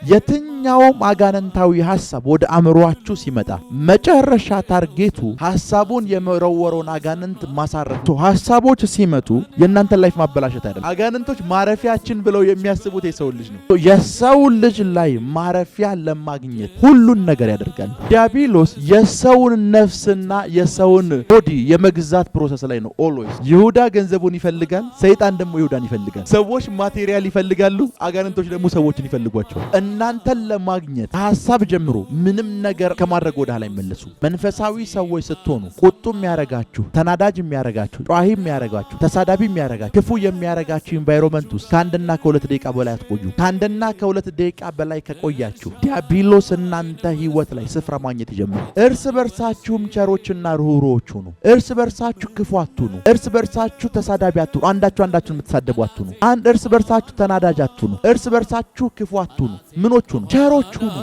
የትኛውም አጋንንታዊ ሐሳብ ወደ አእምሮአችሁ ሲመጣ መጨረሻ ታርጌቱ ሐሳቡን የመረወረውን አጋንንት ማሳረፍ። ሐሳቦች ሲመጡ የእናንተን ላይፍ ማበላሸት አይደለም። አጋንንቶች ማረፊያችን ብለው የሚያስቡት የሰው ልጅ ነው። የሰው ልጅ ላይ ማረፊያ ለማግኘት ሁሉን ነገር ያደርጋል። ዲያብሎስ የሰውን ነፍስና የሰውን ቦዲ የመግዛት ፕሮሰስ ላይ ነው ኦልዌይስ። ይሁዳ ገንዘቡን ይፈልጋል፣ ሰይጣን ደግሞ ይሁዳን ይፈልጋል። ሰዎች ማቴሪያል ይፈልጋሉ፣ አጋንንቶች ደግሞ ሰዎችን ይፈልጓቸዋል። እናንተን ለማግኘት ሐሳብ ጀምሮ ምንም ነገር ከማድረግ ወደ ኋላ አይመለሱ። መንፈሳዊ ሰዎች ስትሆኑ ቁጡ የሚያረጋችሁ፣ ተናዳጅ የሚያረጋችሁ፣ ጧሂ የሚያረጋችሁ፣ ተሳዳቢ የሚያረጋችሁ፣ ክፉ የሚያረጋችሁ ኢንቫይሮንመንት ውስጥ ከአንድና ከሁለት ደቂቃ በላይ አትቆዩ። ከአንድና ከሁለት ደቂቃ በላይ ከቆያችሁ ዲያብሎስ እናንተ ህይወት ላይ ስፍራ ማግኘት ይጀምራል። እርስ በርሳችሁም ቸሮችና ርኅሩኆች ሁኑ። እርስ በርሳችሁ ክፉ አትሁኑ። እርስ በርሳችሁ ተሳዳቢ አትሁኑ። አንዳችሁን የምትሳደቡ አትሁኑ። እርስ በርሳችሁ ተናዳጅ አትሁኑ። እርስ በርሳችሁ ክፉ አትሁኑ። ምኖች ሁኑ? ቸሮች ሁኑ።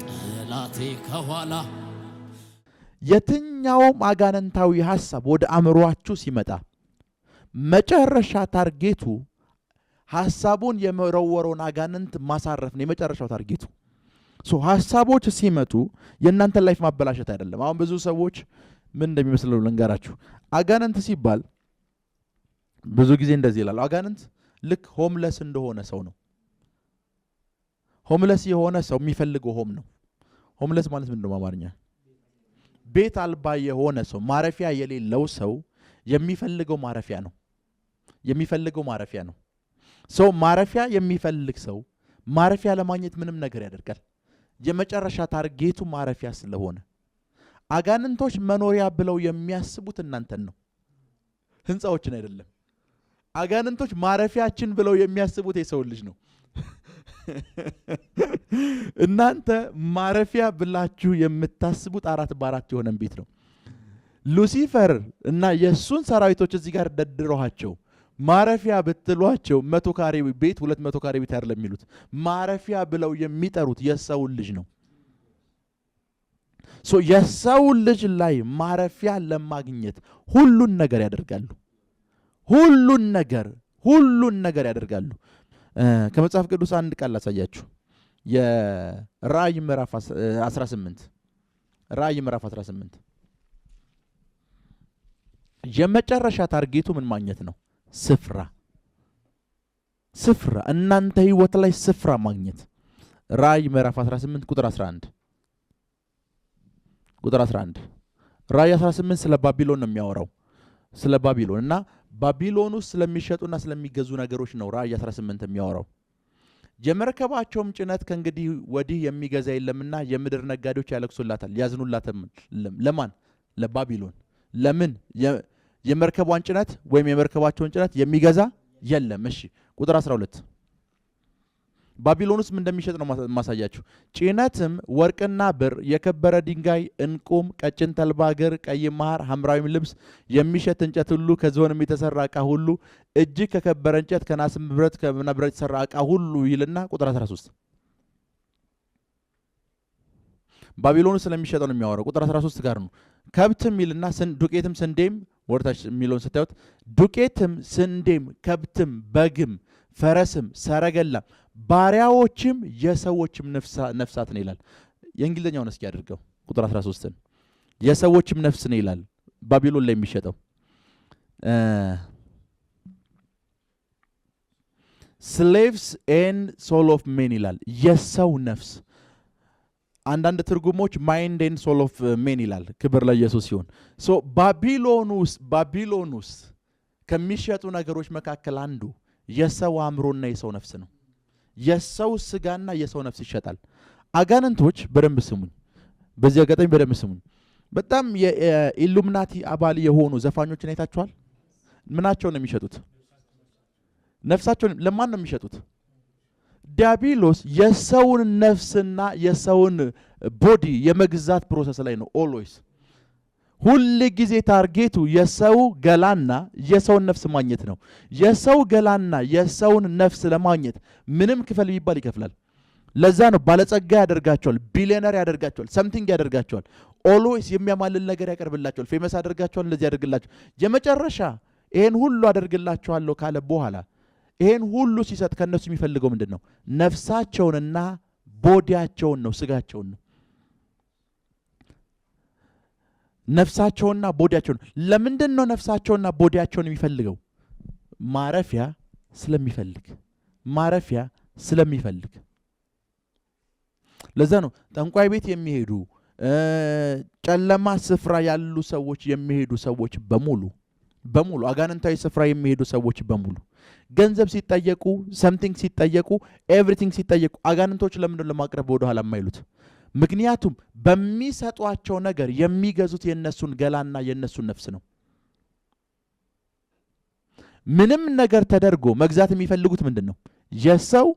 ጠላቴ ከኋላ የትኛውም አጋንንታዊ ሐሳብ ወደ አእምሮአችሁ ሲመጣ መጨረሻ ታርጌቱ ሐሳቡን የመረወረውን አጋንንት ማሳረፍ ነው። የመጨረሻው ታርጌቱ ሐሳቦች ሲመጡ የእናንተን ላይፍ ማበላሸት አይደለም። አሁን ብዙ ሰዎች ምን እንደሚመስለው ልንገራችሁ። አጋንንት ሲባል ብዙ ጊዜ እንደዚህ ይላሉ። አጋንንት ልክ ሆምለስ እንደሆነ ሰው ነው። ሆምለስ የሆነ ሰው የሚፈልገው ሆም ነው። ሆምለስ ማለት ምንድነው በአማርኛ? ቤት አልባ የሆነ ሰው፣ ማረፊያ የሌለው ሰው የሚፈልገው ማረፊያ ነው። የሚፈልገው ማረፊያ ነው። ሰው ማረፊያ የሚፈልግ ሰው ማረፊያ ለማግኘት ምንም ነገር ያደርጋል። የመጨረሻ ታርጌቱ ማረፊያ ስለሆነ አጋንንቶች መኖሪያ ብለው የሚያስቡት እናንተን ነው፣ ህንፃዎችን አይደለም። አጋንንቶች ማረፊያችን ብለው የሚያስቡት የሰው ልጅ ነው። እናንተ ማረፊያ ብላችሁ የምታስቡት 4x4 የሆነን ቤት ነው። ሉሲፈር እና የሱን ሰራዊቶች እዚህ ጋር ደድረዋቸው ማረፊያ ብትሏቸው 100 ካሬ ቤት 200 ካሬ ቤት አይደለም የሚሉት። ማረፊያ ብለው የሚጠሩት የሰው ልጅ ነው። የሰው ልጅ ላይ ማረፊያ ለማግኘት ሁሉን ነገር ያደርጋሉ። ሁሉን ነገር ያደርጋሉ። ከመጽሐፍ ቅዱስ አንድ ቃል ላሳያችሁ። የራእይ ምዕራፍ 18 ራእይ ምዕራፍ 18 የመጨረሻ ታርጌቱ ምን ማግኘት ነው? ስፍራ። እናንተ ህይወት ላይ ስፍራ ማግኘት። ራእይ ምዕራፍ 18 ቁጥር 11 ራእይ 18 ስለ ባቢሎን ነው የሚያወራው። ስለ ባቢሎን እና ባቢሎን ውስጥ ስለሚሸጡና ስለሚገዙ ነገሮች ነው ራእይ 18 የሚያወራው። የመርከባቸውም ጭነት ከእንግዲህ ወዲህ የሚገዛ የለምና የምድር ነጋዴዎች ያለቅሱላታል ያዝኑላታል። ለማን? ለባቢሎን። ለምን? የመርከቧን ጭነት ወይም የመርከባቸውን ጭነት የሚገዛ የለም። እሺ ቁጥር 12 ባቢሎን ውስጥ ምን እንደሚሸጥ ነው ማሳያችሁ። ጭነትም ወርቅና ብር፣ የከበረ ድንጋይ፣ እንቁም፣ ቀጭን ተልባ እግር፣ ቀይ ማር፣ ሐምራዊም ልብስ፣ የሚሸት እንጨት ሁሉ፣ ከዝሆንም የተሰራ ዕቃ ሁሉ፣ እጅግ ከከበረ እንጨት፣ ከናስም ብረት፣ ከብረት የተሰራ ዕቃ ሁሉ ይልና ቁጥር 13 ባቢሎን ስለሚሸጠው ነው የሚያወራው። ቁጥር 13 ጋር ነው። ከብትም ይልና ዱቄትም ስንዴም ወርታች የሚለውን ስታዩት ዱቄትም ስንዴም ከብትም በግም ፈረስም ሰረገላም ባሪያዎችም የሰዎችም ነፍሳት ነው ይላል። የእንግሊዘኛውን እስኪ አድርገው ቁጥር 13ን የሰዎችም ነፍስ ነው ይላል። ባቢሎን ላይ የሚሸጠው slaves and soul of men ይላል። የሰው ነፍስ። አንዳንድ ትርጉሞች ማይንድ ኤንድ ሶል ኦፍ ሜን ይላል። ክብር ለኢየሱስ ይሁን። ባቢሎን ውስጥ ከሚሸጡ ነገሮች መካከል አንዱ የሰው አእምሮና የሰው ነፍስ ነው። የሰው ስጋና የሰው ነፍስ ይሸጣል። አጋንንቶች በደንብ ስሙኝ፣ በዚህ አጋጣሚ በደንብ ስሙኝ። በጣም የኢሉሚናቲ አባል የሆኑ ዘፋኞችን አይታችኋል? ምናቸውን ነው የሚሸጡት? ነፍሳቸውን። ለማን ነው የሚሸጡት? ዲያብሎስ የሰውን ነፍስና የሰውን ቦዲ የመግዛት ፕሮሰስ ላይ ነው ኦልዌይስ። ሁሉ ጊዜ ታርጌቱ የሰው ገላና የሰውን ነፍስ ማግኘት ነው። የሰው ገላና የሰውን ነፍስ ለማግኘት ምንም ክፈል ቢባል ይከፍላል። ለዛ ነው ባለጸጋ ያደርጋቸዋል፣ ቢሊዮነር ያደርጋቸዋል፣ ሰምቲንግ ያደርጋቸዋል። ኦልዌይስ የሚያማልል ነገር ያቀርብላቸዋል፣ ፌመስ ያደርጋቸዋል፣ እንደዚህ ያደርግላቸዋል። የመጨረሻ ይሄን ሁሉ አደርግላቸዋለሁ ካለ በኋላ ይሄን ሁሉ ሲሰጥ ከነሱ የሚፈልገው ምንድነው? ነፍሳቸውንና ቦዲያቸውን ነው፣ ስጋቸውን ነው። ነፍሳቸውንና ቦዲያቸውን። ለምንድን ነው ነፍሳቸውንና ቦዲያቸውን የሚፈልገው? ማረፊያ ስለሚፈልግ፣ ማረፊያ ስለሚፈልግ። ለዛ ነው ጠንቋይ ቤት የሚሄዱ ጨለማ ስፍራ ያሉ ሰዎች የሚሄዱ ሰዎች በሙሉ አጋንንታዊ ስፍራ የሚሄዱ ሰዎች በሙሉ ገንዘብ ሲጠየቁ፣ ሰምቲንግ ሲጠየቁ፣ ኤቭሪቲንግ ሲጠየቁ አጋንንቶች ለምንድን ለማቅረብ ወደ ኋላ የማይሉት? ምክንያቱም በሚሰጧቸው ነገር የሚገዙት የነሱን ገላና የነሱን ነፍስ ነው። ምንም ነገር ተደርጎ መግዛት የሚፈልጉት ምንድን ነው? የሰው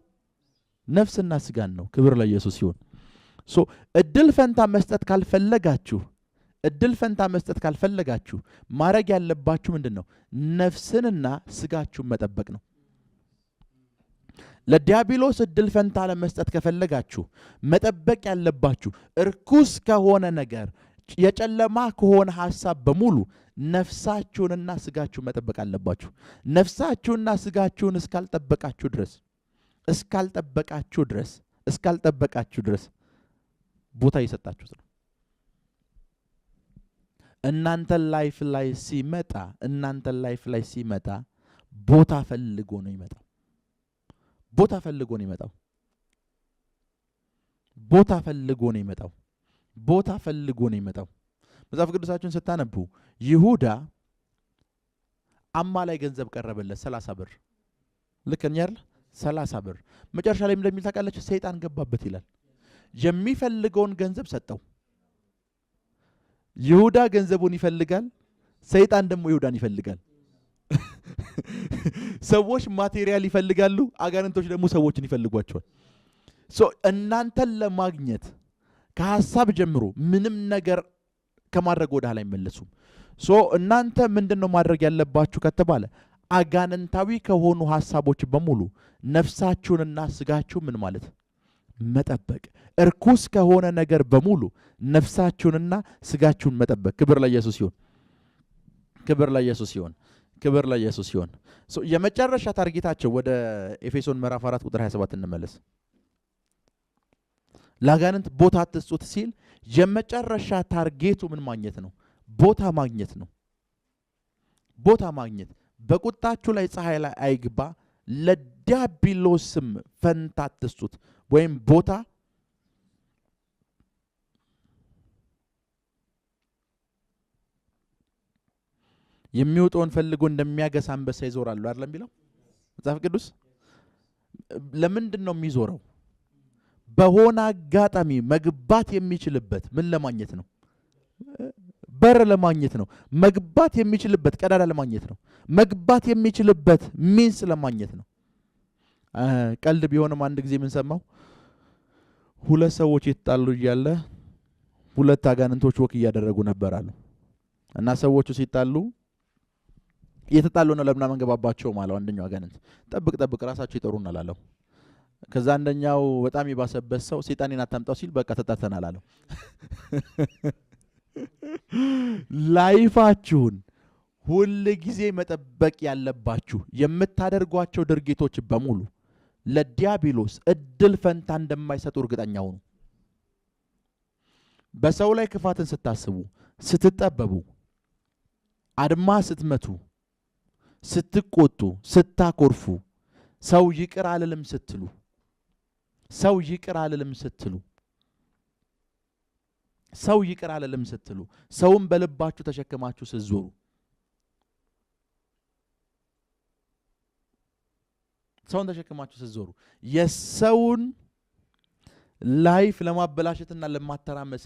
ነፍስና ስጋን ነው። ክብር ለኢየሱስ ይሁን። እድል ፈንታ መስጠት ካልፈለጋችሁ ማድረግ ያለባችሁ ምንድን ነው? ነፍስንና ስጋችሁን መጠበቅ ነው። ለዲያብሎስ እድል ፈንታ ለመስጠት ከፈለጋችሁ መጠበቅ ያለባችሁ እርኩስ ከሆነ ነገር፣ የጨለማ ከሆነ ሐሳብ በሙሉ ነፍሳችሁንና ስጋችሁን መጠበቅ አለባችሁ። ነፍሳችሁንና ስጋችሁን እስካልጠበቃችሁ ድረስ ቦታ እየሰጣችሁት ነው። እናንተ ላይፍ ላይ ሲመጣ ቦታ ፈልጎ ነው ይመጣው። ቦታ ፈልጎ ነው ይመጣው። መጽሐፍ ቅዱሳችሁን ስታነቡ ይሁዳ አማላይ ገንዘብ ቀረበለት 30 ብር። ልክ ነኝ አይደል? 30 ብር። መጨረሻ ላይ እንደሚል ታውቃላችሁ፣ ሰይጣን ገባበት ይላል። የሚፈልገውን ገንዘብ ሰጠው። ይሁዳ ገንዘቡን ይፈልጋል፣ ሰይጣን ደግሞ ይሁዳን ይፈልጋል። ሰዎች ማቴሪያል ይፈልጋሉ፣ አጋንንቶች ደግሞ ሰዎችን ይፈልጓቸዋል። እናንተን ለማግኘት ከሐሳብ ጀምሮ ምንም ነገር ከማድረግ ወደ ኋላ አይመለሱም። እናንተ ምንድነው ማድረግ ያለባችሁ ከተባለ አጋንንታዊ ከሆኑ ሐሳቦች በሙሉ ነፍሳችሁንና ስጋችሁን ምን ማለት መጠበቅ። እርኩስ ከሆነ ነገር በሙሉ ነፍሳችሁንና ስጋችሁን መጠበቅ። ክብር ለኢየሱስ ይሁን። የመጨረሻ ታርጌታቸው ወደ ኤፌሶን ምዕራፍ 4 ቁጥር 27 እንመለስ። ለአጋንንት ቦታ አትስጡት ሲል የመጨረሻ ታርጌቱ ምን ማግኘት ነው? ቦታ ማግኘት። በቁጣችሁ ላይ ፀሐይ ላይ አይግባ፣ ለዲያብሎስም ፈንታ አትስጡት። ወይም ቦታ የሚወጣውን ፈልጎ እንደሚያገሳ አንበሳ ይዞራሉ አይደለም የሚለው መጽሐፍ ቅዱስ። ለምንድን ነው የሚዞረው? በሆነ አጋጣሚ መግባት የሚችልበት ምን ለማግኘት ነው? በር ለማግኘት ነው። መግባት የሚችልበት ቀዳዳ ለማግኘት ነው። መግባት የሚችልበት ሚንስ ለማግኘት ነው። ቀልድ ቢሆንም አንድ ጊዜ ምን ሰማው? ሁለት ሰዎች የተጣሉ እያለ ሁለት አጋንንቶች ወክ እያደረጉ ነበር አሉ። እና ሰዎቹ ሲጣሉ እየተጣሉ ነው፣ ለምን አንገባባቸው ማለት አንደኛው አጋንንት ጠብቅ ራሳቸው ይጠሩናል አለው። ከዛ አንደኛው በጣም የባሰበት ሰው ሰይጣኔን አታምጣው ሲል በቃ ተጣልተናል አለው። ላይፋችሁን ሁል ጊዜ መጠበቅ ያለባችሁ የምታደርጓቸው ድርጊቶች በሙሉ ለዲያብሎስ እድል ፈንታ እንደማይሰጡ እርግጠኛ ሁኑ። በሰው ላይ ክፋትን ስታስቡ፣ ስትጠበቡ፣ አድማ ስትመቱ፣ ስትቆጡ፣ ስታኮርፉ፣ ሰው ይቅር አልልም ስትሉ፣ ሰውን በልባችሁ ተሸክማችሁ ስትዞሩ፣ የሰውን ላይፍ ለማበላሸትና ለማተራመስ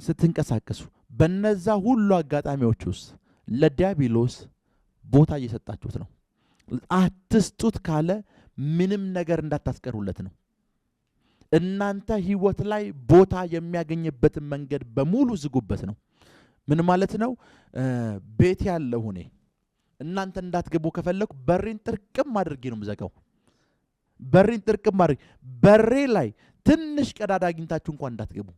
ስትንቀሳቀሱ በነዛ ሁሉ አጋጣሚዎች ውስጥ ለዲያብሎስ ቦታ እየሰጣችሁት ነው። አትስጡት ካለ ምንም ነገር እንዳታስቀሩለት ነው። እናንተ ህይወት ላይ ቦታ የሚያገኝበትን መንገድ በሙሉ ዝጉበት ነው። ምን ማለት ነው? ቤት ያለው እኔ እናንተ እንዳትገቡ ከፈለኩ በሬን ጥርቅም አድርጌ ነው የምዘጋው። በሬ ላይ ትንሽ ቀዳዳ አግኝታችሁ እንኳን እንዳትገቡ።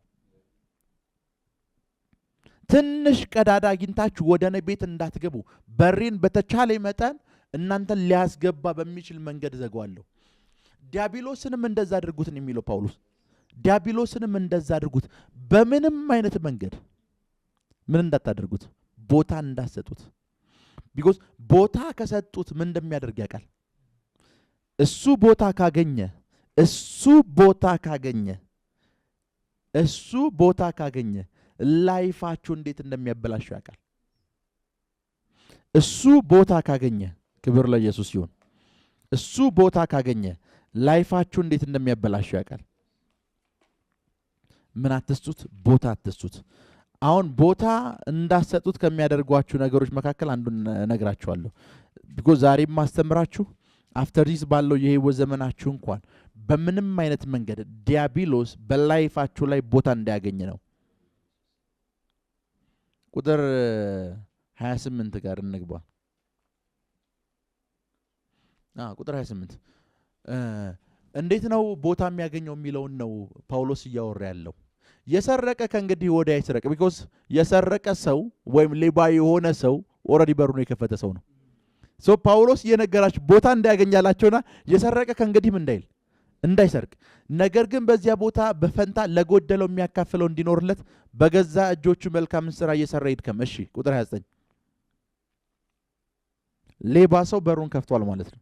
ትንሽ ቀዳዳ አግኝታችሁ ወደ እኔ ቤት እንዳትገቡ በሬን በተቻለ መጠን እናንተን ሊያስገባ በሚችል መንገድ ዘጋዋለሁ። ዲያብሎስንም እንደዛ አድርጉት ነው የሚለው ጳውሎስ። ዲያብሎስንም እንደዛ አድርጉት፣ በምንም አይነት መንገድ ምን እንዳታደርጉት፣ ቦታ እንዳትሰጡት። ቢኮዝ ቦታ ከሰጡት ምን እንደሚያደርግ ያውቃል። እሱ ቦታ ካገኘ ላይፋችሁ እንዴት እንደሚያበላሹ ያውቃል። እሱ ቦታ ካገኘ፣ ክብር ለኢየሱስ ይሁን። እሱ ቦታ ካገኘ ላይፋችሁ እንዴት እንደሚያበላሹ ያውቃል። ምን አትስጡት? ቦታ አትስጡት። አሁን ቦታ እንዳሰጡት ከሚያደርጓችሁ ነገሮች መካከል አንዱን ነግራችኋለሁ። ቢኮዝ ዛሬም ማስተምራችሁ አፍተር ዲስ ባለው የህይወት ዘመናችሁ እንኳን በምንም አይነት መንገድ ዲያብሎስ በላይፋችሁ ላይ ቦታ እንዳያገኝ ነው። ቁጥር 28 ጋር እንግባ። ቁጥር 28 እንዴት ነው ቦታ የሚያገኘው የሚለውን ነው ጳውሎስ እያወራ ያለው። የሰረቀ ከእንግዲህ ወዲያ አይስረቅ። ቢኮዝ የሰረቀ ሰው ወይም ሌባ የሆነ ሰው ኦልሬዲ በሩን የከፈተ ሰው ነው። ሶ ጳውሎስ እየነገራችሁ ቦታ እንዳያገኛላቸውና የሰረቀ ከእንግዲህም እንዳይሰርቅ፣ ነገር ግን በዚያ ቦታ በፈንታ ለጎደለው የሚያካፍለው እንዲኖርለት በገዛ እጆቹ መልካምን ስራ እየሰራ ይድከም። እሺ ቁጥር 29 ሌባ ሰው በሩን ከፍቷል ማለት ነው።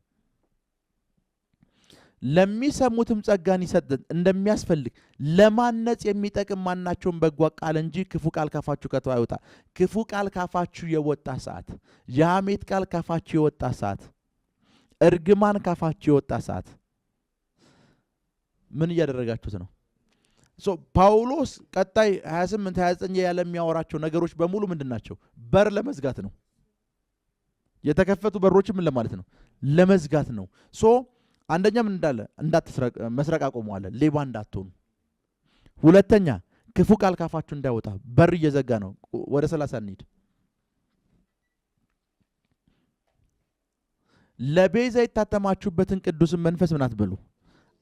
ለሚሰሙትም ጸጋን ይሰጥ እንደሚያስፈልግ ለማነጽ የሚጠቅም ማናቸውም በጎ ቃል እንጂ ክፉ ቃል ካፋችሁ ከቶ አይወጣ። ክፉ ቃል ካፋችሁ የወጣ ሰዓት፣ የሐሜት ቃል ካፋችሁ የወጣ ሰዓት፣ እርግማን ካፋችሁ የወጣ ሰዓት ምን እያደረጋችሁት ነው? ጳውሎስ ቀጣይ 28 29 ያለ የሚያወራቸው ነገሮች በሙሉ ምንድናቸው? በር ለመዝጋት ነው። የተከፈቱ በሮች ምን ለማለት ነው? ለመዝጋት ነው። አንደኛ ምን እንዳለ እንዳትስረቅ፣ መስረቅ አቆመዋለ፣ ሌባ እንዳትሆኑ። ሁለተኛ ክፉ ቃል ካፋችሁ እንዳይወጣ፣ በር እየዘጋ ነው። ወደ 30 እንሂድ። ለቤዛ የታተማችሁበትን ቅዱስን መንፈስ ምን አትበሉ፣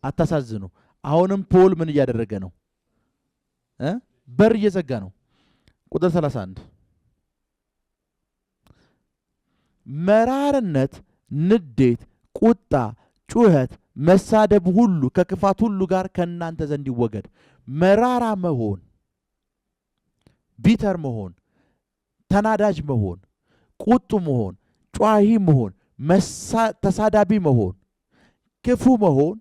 አታሳዝኑ። አሁንም ፖል ምን እያደረገ ነው? በር እየዘጋ ነው። ቁጥር 31 መራርነት፣ ንዴት፣ ቁጣ፣ ጩኸት፣ መሳደብ ሁሉ ከክፋት ሁሉ ጋር ከእናንተ ዘንድ ይወገድ። መራራ መሆን፣ ቢተር መሆን፣ ተናዳጅ መሆን፣ ቁጡ መሆን፣ ጯሂ መሆን፣ ተሳዳቢ መሆን፣ ክፉ መሆን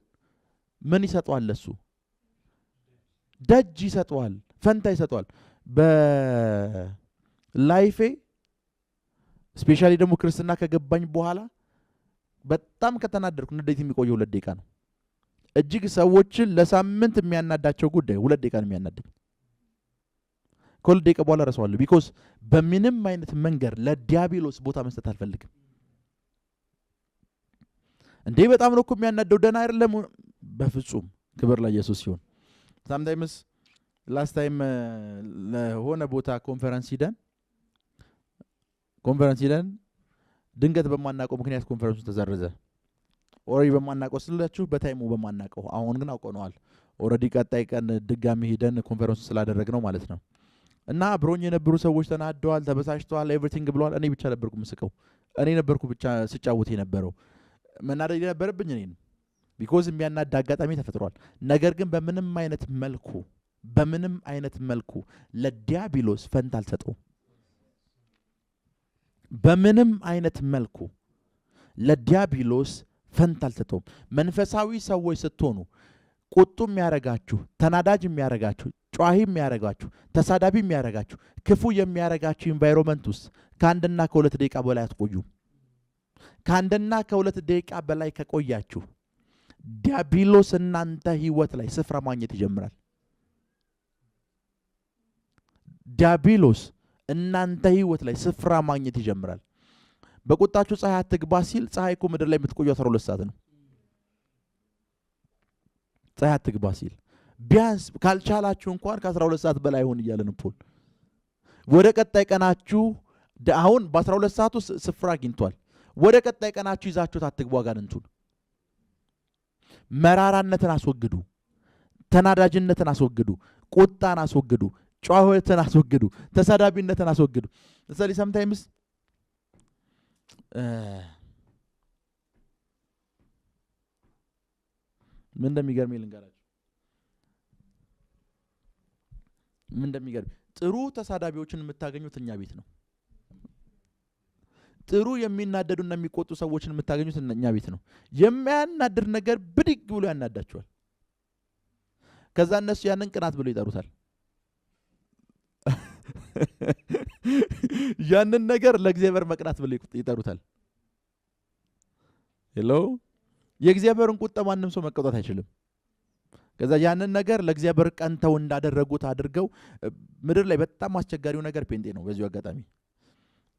ምን ይሰጠዋል? ለሱ ደጅ ይሰጠዋል፣ ፈንታ ይሰጠዋል። በላይፌ ስፔሻሊ ደግሞ ክርስትና ከገባኝ በኋላ በጣም ከተናደርኩ ንዴት የሚቆየው 2 ደቂቃ ነው። እጅግ ሰዎችን ለሳምንት የሚያናዳቸው ጉዳይ 2 ደቂቃ ነው የሚያናደኝ። ከ2 ደቂቃ በኋላ ረሳዋለሁ። ቢኮዝ በምንም አይነት መንገድ ለዲያብሎስ ቦታ መስጠት አልፈልግም። እንዴ በጣም ነው እኮ የሚያናደው፣ ደህና አይደለም በፍጹም። ክብር ለኢየሱስ ሲሆን ሳምታይምስ ላስት ታይም ለሆነ ቦታ ኮንፈረንስ ሂደን ድንገት በማናቀው ምክንያት ኮንፈረንሱ ተዘረዘ። ኦሬዲ በማናቀው ስላችሁ በታይሙ በማናቀው፣ አሁን ግን አውቀነዋል። ኦሬዲ ቀጣይ ቀን ድጋሚ ሄደን ኮንፈረንሱ ስላደረግነው ማለት ነው። እና አብሮኝ የነበሩ ሰዎች ተናደዋል፣ ተበሳጭተዋል፣ ኤቭሪቲንግ ብለዋል። እኔ ብቻ ነበርኩ ምስቀው፣ እኔ ነበርኩ ብቻ ስጫወት የነበረው። መናደድ የነበረብኝ እኔ ነው። ቢኮዝ የሚያናድ አጋጣሚ ተፈጥሯል። ነገር ግን በምንም አይነት መልኩ ለዲያብሎስ ፈንታ አልሰጠውም። በምንም አይነት መልኩ ለዲያብሎስ ፈንታ አልሰጠውም። መንፈሳዊ ሰዎች ስትሆኑ ቁጡ የሚያረጋችሁ፣ ተናዳጅ የሚያረጋችሁ፣ ጯሂ የሚያረጋችሁ፣ ተሳዳቢ የሚያረጋችሁ፣ ክፉ የሚያረጋችሁ ኢንቫይሮንመንት ውስጥ ከ1 እና ከ2 ደቂቃ በላይ አትቆዩም። ከ1 እና ከ2 ደቂቃ በላይ ከቆያችሁ ዲያብሎስ እናንተ ህይወት ላይ ስፍራ ማግኘት ይጀምራል። ዲያብሎስ እናንተ ህይወት ላይ ስፍራ ማግኘት ይጀምራል። በቁጣችሁ ፀሐይ አትግባ ሲል ፀሐይ እኮ ምድር ላይ የምትቆየው 12 ሰዓት ነው። ፀሐይ አትግባ ሲል ቢያንስ ካልቻላችሁ እንኳን ከ12 ሰዓት በላይ ሆን እያለን ፖል ወደ ቀጣይ ቀናችሁ አሁን በ12 ሰዓት ውስጥ ስፍራ አግኝቷል። ወደ ቀጣይ ቀናችሁ ይዛችሁት አትግቡ። አጋንንቱን መራራነትን አስወግዱ፣ ተናዳጅነትን አስወግዱ፣ ቁጣን አስወግዱ፣ ጫወትን አስወግዱ፣ ተሳዳቢነትን አስወግዱ። ስለዚህ ሰምታይምስ ምን እንደሚገርም ልንገራችሁ። ምን እንደሚገርም ጥሩ ተሳዳቢዎችን የምታገኙት እኛ ቤት ነው። ጥሩ የሚናደዱና የሚቆጡ ሰዎችን የምታገኙት እኛ ቤት ነው። የሚያናድር ነገር ብድግ ብሎ ያናዳቸዋል። ከዛ እነሱ ያንን ቅናት ብሎ ይጠሩታል። ያንን ነገር ለእግዚአብሔር መቅናት ብሎ ይጠሩታል። ሄሎ የእግዚአብሔርን ቁጣ ማንም ሰው መቆጣት አይችልም። ከዛ ያንን ነገር ለእግዚአብሔር ቀንተው እንዳደረጉት አድርገው ምድር ላይ በጣም አስቸጋሪው ነገር ፔንጤ ነው። በዚሁ አጋጣሚ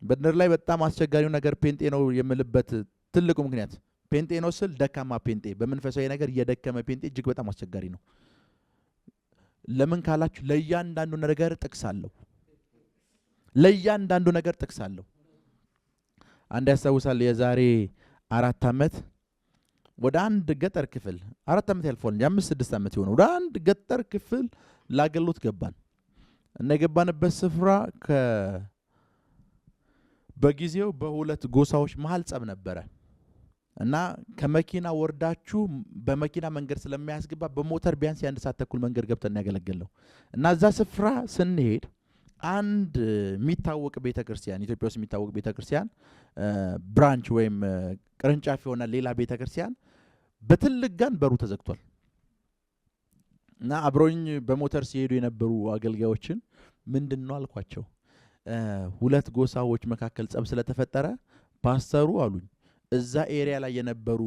በምድር ላይ በጣም አስቸጋሪው ነገር ፔንጤ ነው የምልበት ትልቁ ምክንያት ፔንጤ ነው ስል ደካማ ፔንጤ፣ በመንፈሳዊ ነገር የደከመ ፔንጤ እጅግ በጣም አስቸጋሪ ነው። ለምን ካላችሁ ለእያንዳንዱ ነገር ጥቅስ አለው። ለእያንዳንዱ ነገር ጥቅስ አለው። አንድ ያስታውሳል የዛሬ 4 ዓመት ወደ አንድ ገጠር ክፍል 4 ዓመት ያልፏል እንጂ 5-6 ዓመት ይሆናል። ወደ አንድ ገጠር ክፍል ላገሉት ገባን እና የገባንበት ስፍራ በጊዜው በሁለት ጎሳዎች መሃል ጸብ ነበረ እና ከመኪና ወርዳችሁ በመኪና መንገድ ስለማያስገባ በሞተር ቢያንስ የ1 ሰዓት ተኩል መንገድ ገብተን ያገለግለው እና እዛ ስፍራ ስንሄድ አንድ የሚታወቅ ቤተክርስቲያን ኢትዮጵያ ውስጥ የሚታወቅ ቤተክርስቲያን ብራንች ወይም ቅርንጫፍ የሆነ ሌላ ቤተክርስቲያን በትልቅ ጋን በሩ ተዘግቷል እና አብሮኝ በሞተር ሲሄዱ የነበሩ አገልጋዮችን ምንድነው አልኳቸው። ሁለት ጎሳዎች መካከል ጸብ ስለተፈጠረ ፓስተሩ አሉኝ እዛ ኤሪያ ላይ የነበሩ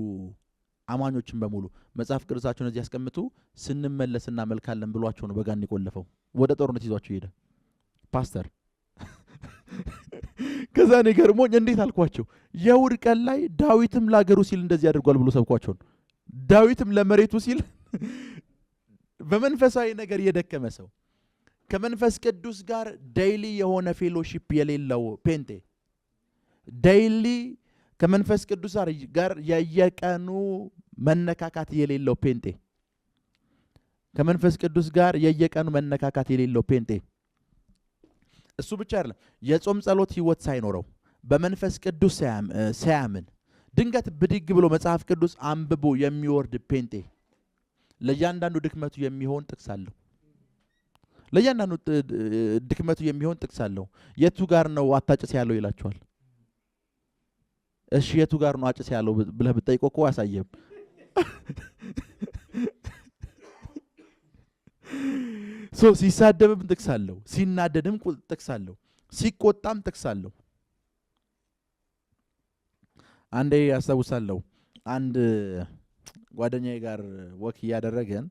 አማኞችን በሙሉ መጽሐፍ ቅዱሳቸውን እዚህ ያስቀምጡ ስንመለስ እናመልካለን ብሏቸው ነው በጋን ይቆለፈው ወደ ጦርነት ይዟቸው ሄደ ፓስተር። ከዛ ነው ገርሞኝ እንዴት አልኳቸው የውድ ቀን ላይ ዳዊትም ለአገሩ ሲል እንደዚህ ያደርጓል ብሎ ሰብኳቸው። ዳዊትም ለመሬቱ ሲል በመንፈሳዊ ነገር የደከመ ሰው ከመንፈስ ቅዱስ ጋር ዴይሊ የሆነ ፌሎሺፕ የሌለው ፔንቴ ዴይሊ ከመንፈስ ቅዱስ ጋር የየቀኑ መነካካት የሌለው ፔንቴ ከመንፈስ ቅዱስ ጋር የየቀኑ መነካካት የሌለው ፔንቴ እሱ ብቻ አይደለም የጾም ጸሎት ህይወት ሳይኖረው በመንፈስ ቅዱስ ሳያምን ድንገት ብድግ ብሎ መጽሐፍ ቅዱስ አንብቦ የሚወርድ ፔንቴ ለእያንዳንዱ ድክመቱ የሚሆን ጥቅስ አለው። ለእያንዳንዱ ድክመቱ የሚሆን ጥቅስ አለው። የቱ ጋር ነው አታጭስ ያለው ይላችኋል። እሺ የቱ ጋር ነው አጭስ ያለው ብለህ ብትጠይቀው እኮ አያሳየም። ሲሳደብም ጥቅስ አለው፣ ሲናደድም ጥቅስ አለው፣ ሲቆጣም ጥቅስ አለው። አንዴ ያስታውሳለሁ አንድ ጓደኛዬ ጋር ወክ እያደረገን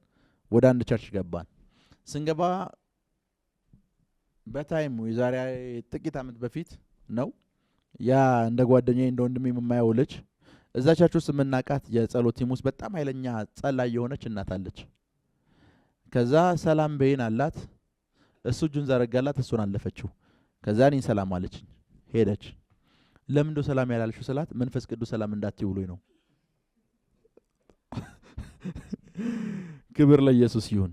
ወደ አንድ ቸርች ገባን። ስንገባ በታይሙ የዛሬ ጥቂት ዓመት በፊት ነው። ያ እንደ ጓደኛዬ እንደ ወንድሜ የማየው ልጅ እዛ ቸርች ውስጥ የምናውቃት የጸሎት ቲም ውስጥ በጣም ኃይለኛ ጸላይ የሆነች እናት አለች። ከዛ ሰላም በይን አላት። እሱ እጁን ዘረጋላት፣ እሱን አለፈችው። ከዛ እኔን ሰላም አለችኝ፣ ሄደች። ለምን እንደው ሰላም ያላልሽው ስላት መንፈስ ቅዱስ ሰላም እንዳትይ ብሎኝ ነው። ክብር ለኢየሱስ ይሁን።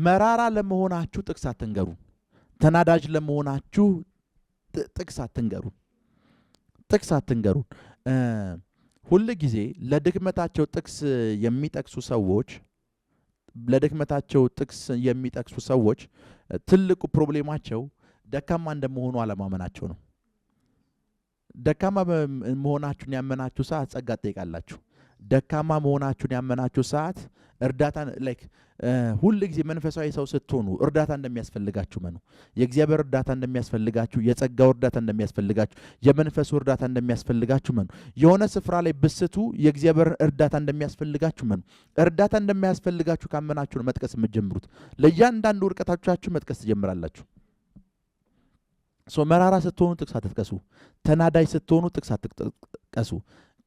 መራራ ለመሆናችሁ ጥቅስ አትንገሩ። ተናዳጅ ለመሆናችሁ ጥቅስ አትንገሩ። ጥቅስ አትንገሩ። ሁሉ ጊዜ ለድክመታቸው ጥቅስ የሚጠቅሱ ሰዎች ለድክመታቸው ጥቅስ የሚጠቅሱ ሰዎች ትልቁ ፕሮብሌማቸው ደካማ እንደመሆኑ አለማመናቸው ነው። ደካማ መሆናችሁን ያመናችሁ ሰዓት ጸጋ ትጠይቃላችሁ። ደካማ መሆናችሁን ያመናችሁ ሰዓት እርዳታ ላይክ ሁሉ ጊዜ መንፈሳዊ ሰው ስትሆኑ እርዳታ እንደሚያስፈልጋችሁ መኑ። የእግዚአብሔር እርዳታ እንደሚያስፈልጋችሁ፣ የጸጋው እርዳታ እንደሚያስፈልጋችሁ፣ የመንፈሱ እርዳታ እንደሚያስፈልጋችሁ መኑ። የሆነ ስፍራ ላይ ብስቱ የእግዚአብሔር እርዳታ እንደሚያስፈልጋችሁ መኑ። እርዳታ እንደሚያስፈልጋችሁ ካመናችሁ ነው መጥቀስ የምትጀምሩት። ለእያንዳንዱ ውድቀታችሁ መጥቀስ ትጀምራላችሁ። መራራ ስትሆኑ ጥቅስ አትጥቀሱ። ተናዳይ ስትሆኑ ጥቅስ አትጥቀሱ።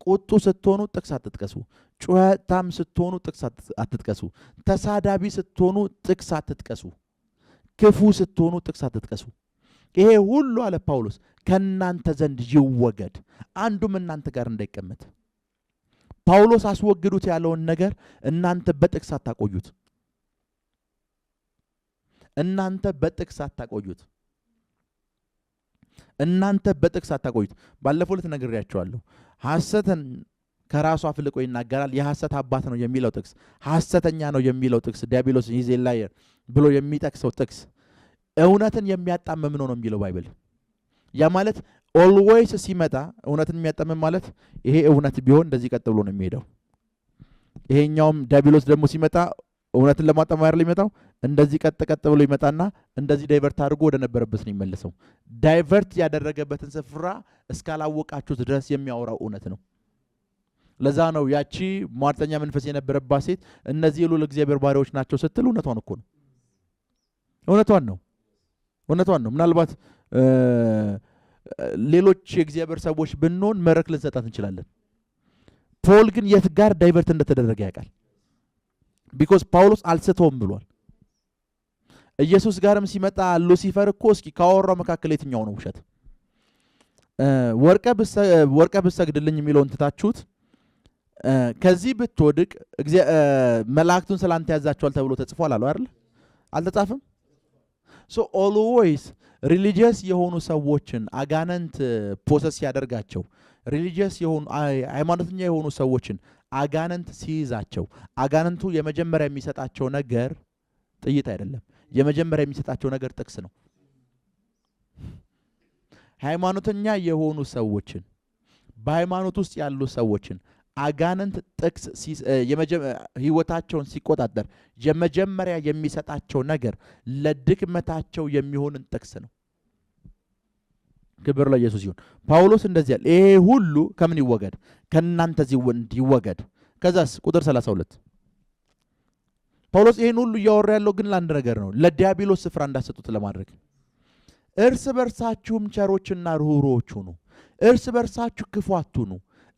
ቁጡ ስትሆኑ ጥቅስ አትጥቀሱ። ጩኸታም ስትሆኑ ጥቅስ አትጥቀሱ። ተሳዳቢ ስትሆኑ ጥቅስ አትጥቀሱ። ክፉ ስትሆኑ ጥቅስ አትጥቀሱ። ይሄ ሁሉ አለ ጳውሎስ ከናንተ ዘንድ ይወገድ፣ አንዱም እናንተ ጋር እንዳይቀመጥ። ጳውሎስ አስወግዱት ያለውን ነገር እናንተ በጥቅስ አታቆዩት። እናንተ በጥቅስ አታቆዩት። እናንተ በጥቅስ አታቆዩት። ባለፈው ዕለት ነግሬያቸዋለሁ። ሐሰትን ከራሱ አፍልቆ ይናገራል። የሐሰት አባት ነው የሚለው ጥቅስ፣ ሐሰተኛ ነው የሚለው ጥቅስ፣ ዲያብሎስ ኢዝ ኤ ላየር ብሎ የሚጠቅሰው ጥቅስ እውነትን የሚያጣምም ነው የሚለው ባይብል። ያ ማለት ኦልዌይስ ሲመጣ እውነትን የሚያጣምም ማለት ይሄ እውነት ቢሆን እንደዚህ ቀጥ ብሎ ነው የሚሄደው። ይሄኛውም ዲያብሎስ ደግሞ ሲመጣ እውነትን ለማጣመር ሊመጣው እንደዚህ ቀጥ ብሎ ይመጣና እንደዚህ ዳይቨርት አድርጎ ወደ ነበረበት ነው የሚመለሰው። ዳይቨርት ያደረገበትን ስፍራ እስካላወቃችሁት ድረስ የሚያወራው እውነት ነው። ለዛ ነው ያቺ ሟርተኛ መንፈስ የነበረባት ሴት እነዚህ የልዑል እግዚአብሔር ባሪያዎች ናቸው ስትል እውነቷን እኮ ነው። እውነቷን ነው። ምናልባት ሌሎች የእግዚአብሔር ሰዎች ብንሆን መረክ ልንሰጣት እንችላለን። ፖል ግን የት ጋር ዳይቨርት እንደተደረገ ያውቃል። ቢኮዝ ጳውሎስ አልስተውም ብሏል። ኢየሱስ ጋርም ሲመጣ ሉሲፈር እኮ እስኪ ካወራው መካከል የትኛው ነው ውሸት? ወርቀ ብሰግድልኝ የሚለውን ትታችሁት ከዚህ ብትወድቅ መላእክቱን ስላንተ ያዛቸዋል ተብሎ ተጽፏል አለው አይደል? አልተጻፈም? ሶ ኦልዌይስ ሪሊጂየስ የሆኑ ሰዎችን አጋንንት ፖሰስ ያደርጋቸው፣ ሪሊጂየስ የሆኑ ሃይማኖተኛ የሆኑ ሰዎችን አጋንንት ሲይዛቸው አጋንንቱ የመጀመሪያ የሚሰጣቸው ነገር ጥይት አይደለም። የመጀመሪያ የሚሰጣቸው ነገር ጥቅስ ነው። ሃይማኖተኛ የሆኑ ሰዎችን በሃይማኖት ውስጥ ያሉ ሰዎችን አጋንንት ጥቅስ ህይወታቸውን ሲቆጣጠር የመጀመሪያ የሚሰጣቸው ነገር ለድክመታቸው የሚሆንን ጥቅስ ነው። ክብር ለኢየሱስ ይሁን። ጳውሎስ እንደዚህ ያለ ይሄ ሁሉ ከምን ይወገድ? ከእናንተ ዘንድ ይወገድ። ከዛስ ቁጥር 32 ጳውሎስ ይሄን ሁሉ እያወራ ያለው ግን ለአንድ ነገር ነው፣ ለዲያብሎስ ስፍራ እንዳሰጡት ለማድረግ። እርስ በርሳችሁም ቸሮችና ርኅሩኆች ሁኑ፣ እርስ በርሳችሁ ክፉ አትሁኑ፣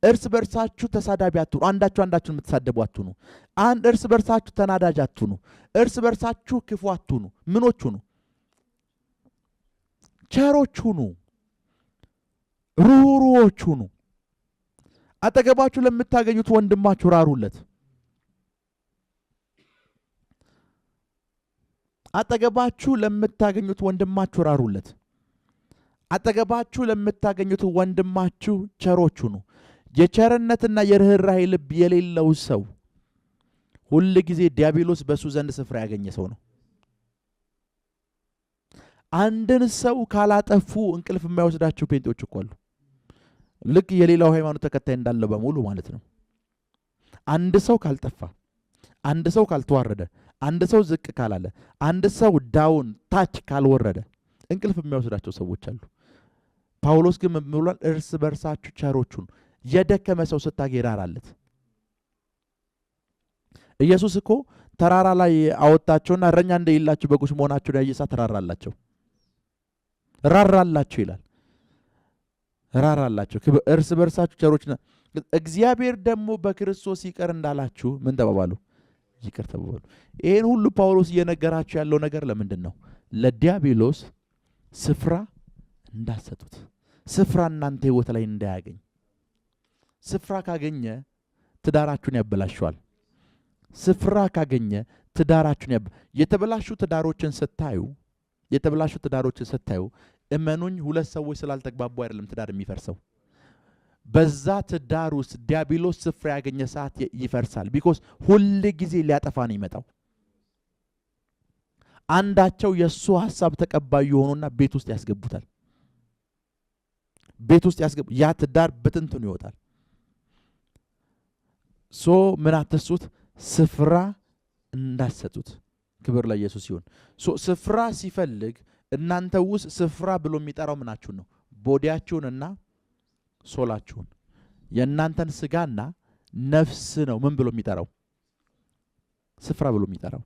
እርስ በርሳችሁ ተሳዳቢ አትሁኑ፣ አንዳችሁን የምትሳደቡ አትሁኑ፣ እርስ በርሳችሁ ተናዳጅ አትሁኑ፣ እርስ በርሳችሁ ክፉ አትሁኑ። ምኖች ሁኑ? ቸሮች ሁኑ፣ ርኅሩኆች ሁኑ። አጠገባችሁ ለምታገኙት ወንድማችሁ ራሩለት። አጠገባችሁ ለምታገኙት ወንድማችሁ ራሩለት። አጠገባችሁ ለምታገኙት ወንድማችሁ ቸሮች ሁኑ። የቸርነትና የርኅራኄ ልብ የሌለው ሰው ሁል ጊዜ ዲያብሎስ በሱ ዘንድ ስፍራ ያገኘ ሰው ነው። አንድን ሰው ካላጠፉ እንቅልፍ የማይወስዳቸው ጴንጤዎች እኮ አሉ። ልክ የሌላው ሃይማኖት ተከታይ እንዳለው በሙሉ ማለት ነው። አንድ ሰው ካልጠፋ፣ አንድ ሰው ካልተዋረደ፣ አንድ ሰው ዝቅ ካላለ፣ አንድ ሰው ዳውን ታች ካልወረደ እንቅልፍ የሚያወስዳቸው ሰዎች አሉ። ጳውሎስ ግን ብሏል፣ እርስ በርሳችሁ ቸሮቹን። የደከመ ሰው ስታገኝ ራራለት። ኢየሱስ እኮ ተራራ ላይ አወጣቸውና እረኛ እንደሌላቸው በጎች መሆናቸውን ያየ ሰዓት ራራላቸው ይላል። ራራላቸው። እርስ በርሳችሁ ቸሮች። እግዚአብሔር ደግሞ በክርስቶስ ይቅር እንዳላችሁ ምን ተባባሉ? ይቅር ተባባሉ። ይሄን ሁሉ ጳውሎስ እየነገራችሁ ያለው ነገር ለምንድን ነው? ለዲያብሎስ ስፍራ እንዳሰጡት፣ ስፍራ እናንተ ህይወት ላይ እንዳያገኝ። ስፍራ ካገኘ ትዳራችሁን ያበላሸዋል። ስፍራ ካገኘ ትዳራችሁን የተበላሹ ትዳሮችን ስታዩ እመኑኝ፣ ሁለት ሰዎች ስላልተግባቡ አይደለም ትዳር የሚፈርሰው። በዛ ትዳር ውስጥ ዲያብሎስ ስፍራ ያገኘ ሰዓት ይፈርሳል። ቢኮዝ ሁል ጊዜ ሊያጠፋ ነው ይመጣው። አንዳቸው የእሱ ሀሳብ ተቀባዩ የሆኑና ቤት ውስጥ ያስገቡታል። ያ ትዳር በትንትኑ ይወጣል። ምን አትስጡት? ስፍራ እንዳሰጡት። ክብር ለኢየሱስ ይሁን። ስፍራ ሲፈልግ እናንተ ውስጥ ስፍራ ብሎ የሚጠራው ምናችሁን ነው? ቦዲያችሁንና ሶላችሁን፣ የእናንተን ስጋና ነፍስ ነው። ምን ብሎ የሚጠራው? ስፍራ ብሎ የሚጠራው።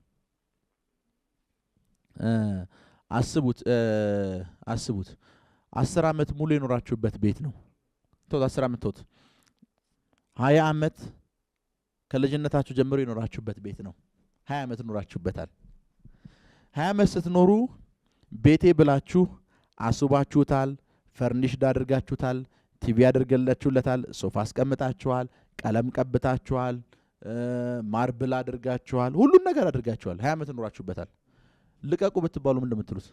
አስቡት 10 ዓመት ሙሉ የኖራችሁበት ቤት ነው። 10 ዓመት 20 ዓመት ከልጅነታችሁ ጀምሮ የኖራችሁበት ቤት ነው። 20 ዓመት ኖራችሁበታል። 20 ዓመት ስትኖሩ ቤቴ ብላችሁ አስባችሁታል፣ ፈርኒሽድ አድርጋችሁታል፣ ቲቪ አድርገላችሁለታል፣ ሶፋ አስቀምጣችኋል፣ ቀለም ቀብታችኋል፣ ማርብል አድርጋችኋል፣ ሁሉን ነገር አድርጋችኋል። 20 ዓመት ኖራችሁበታል። ልቀቁ ብትባሉ ምን እንደምትሉት?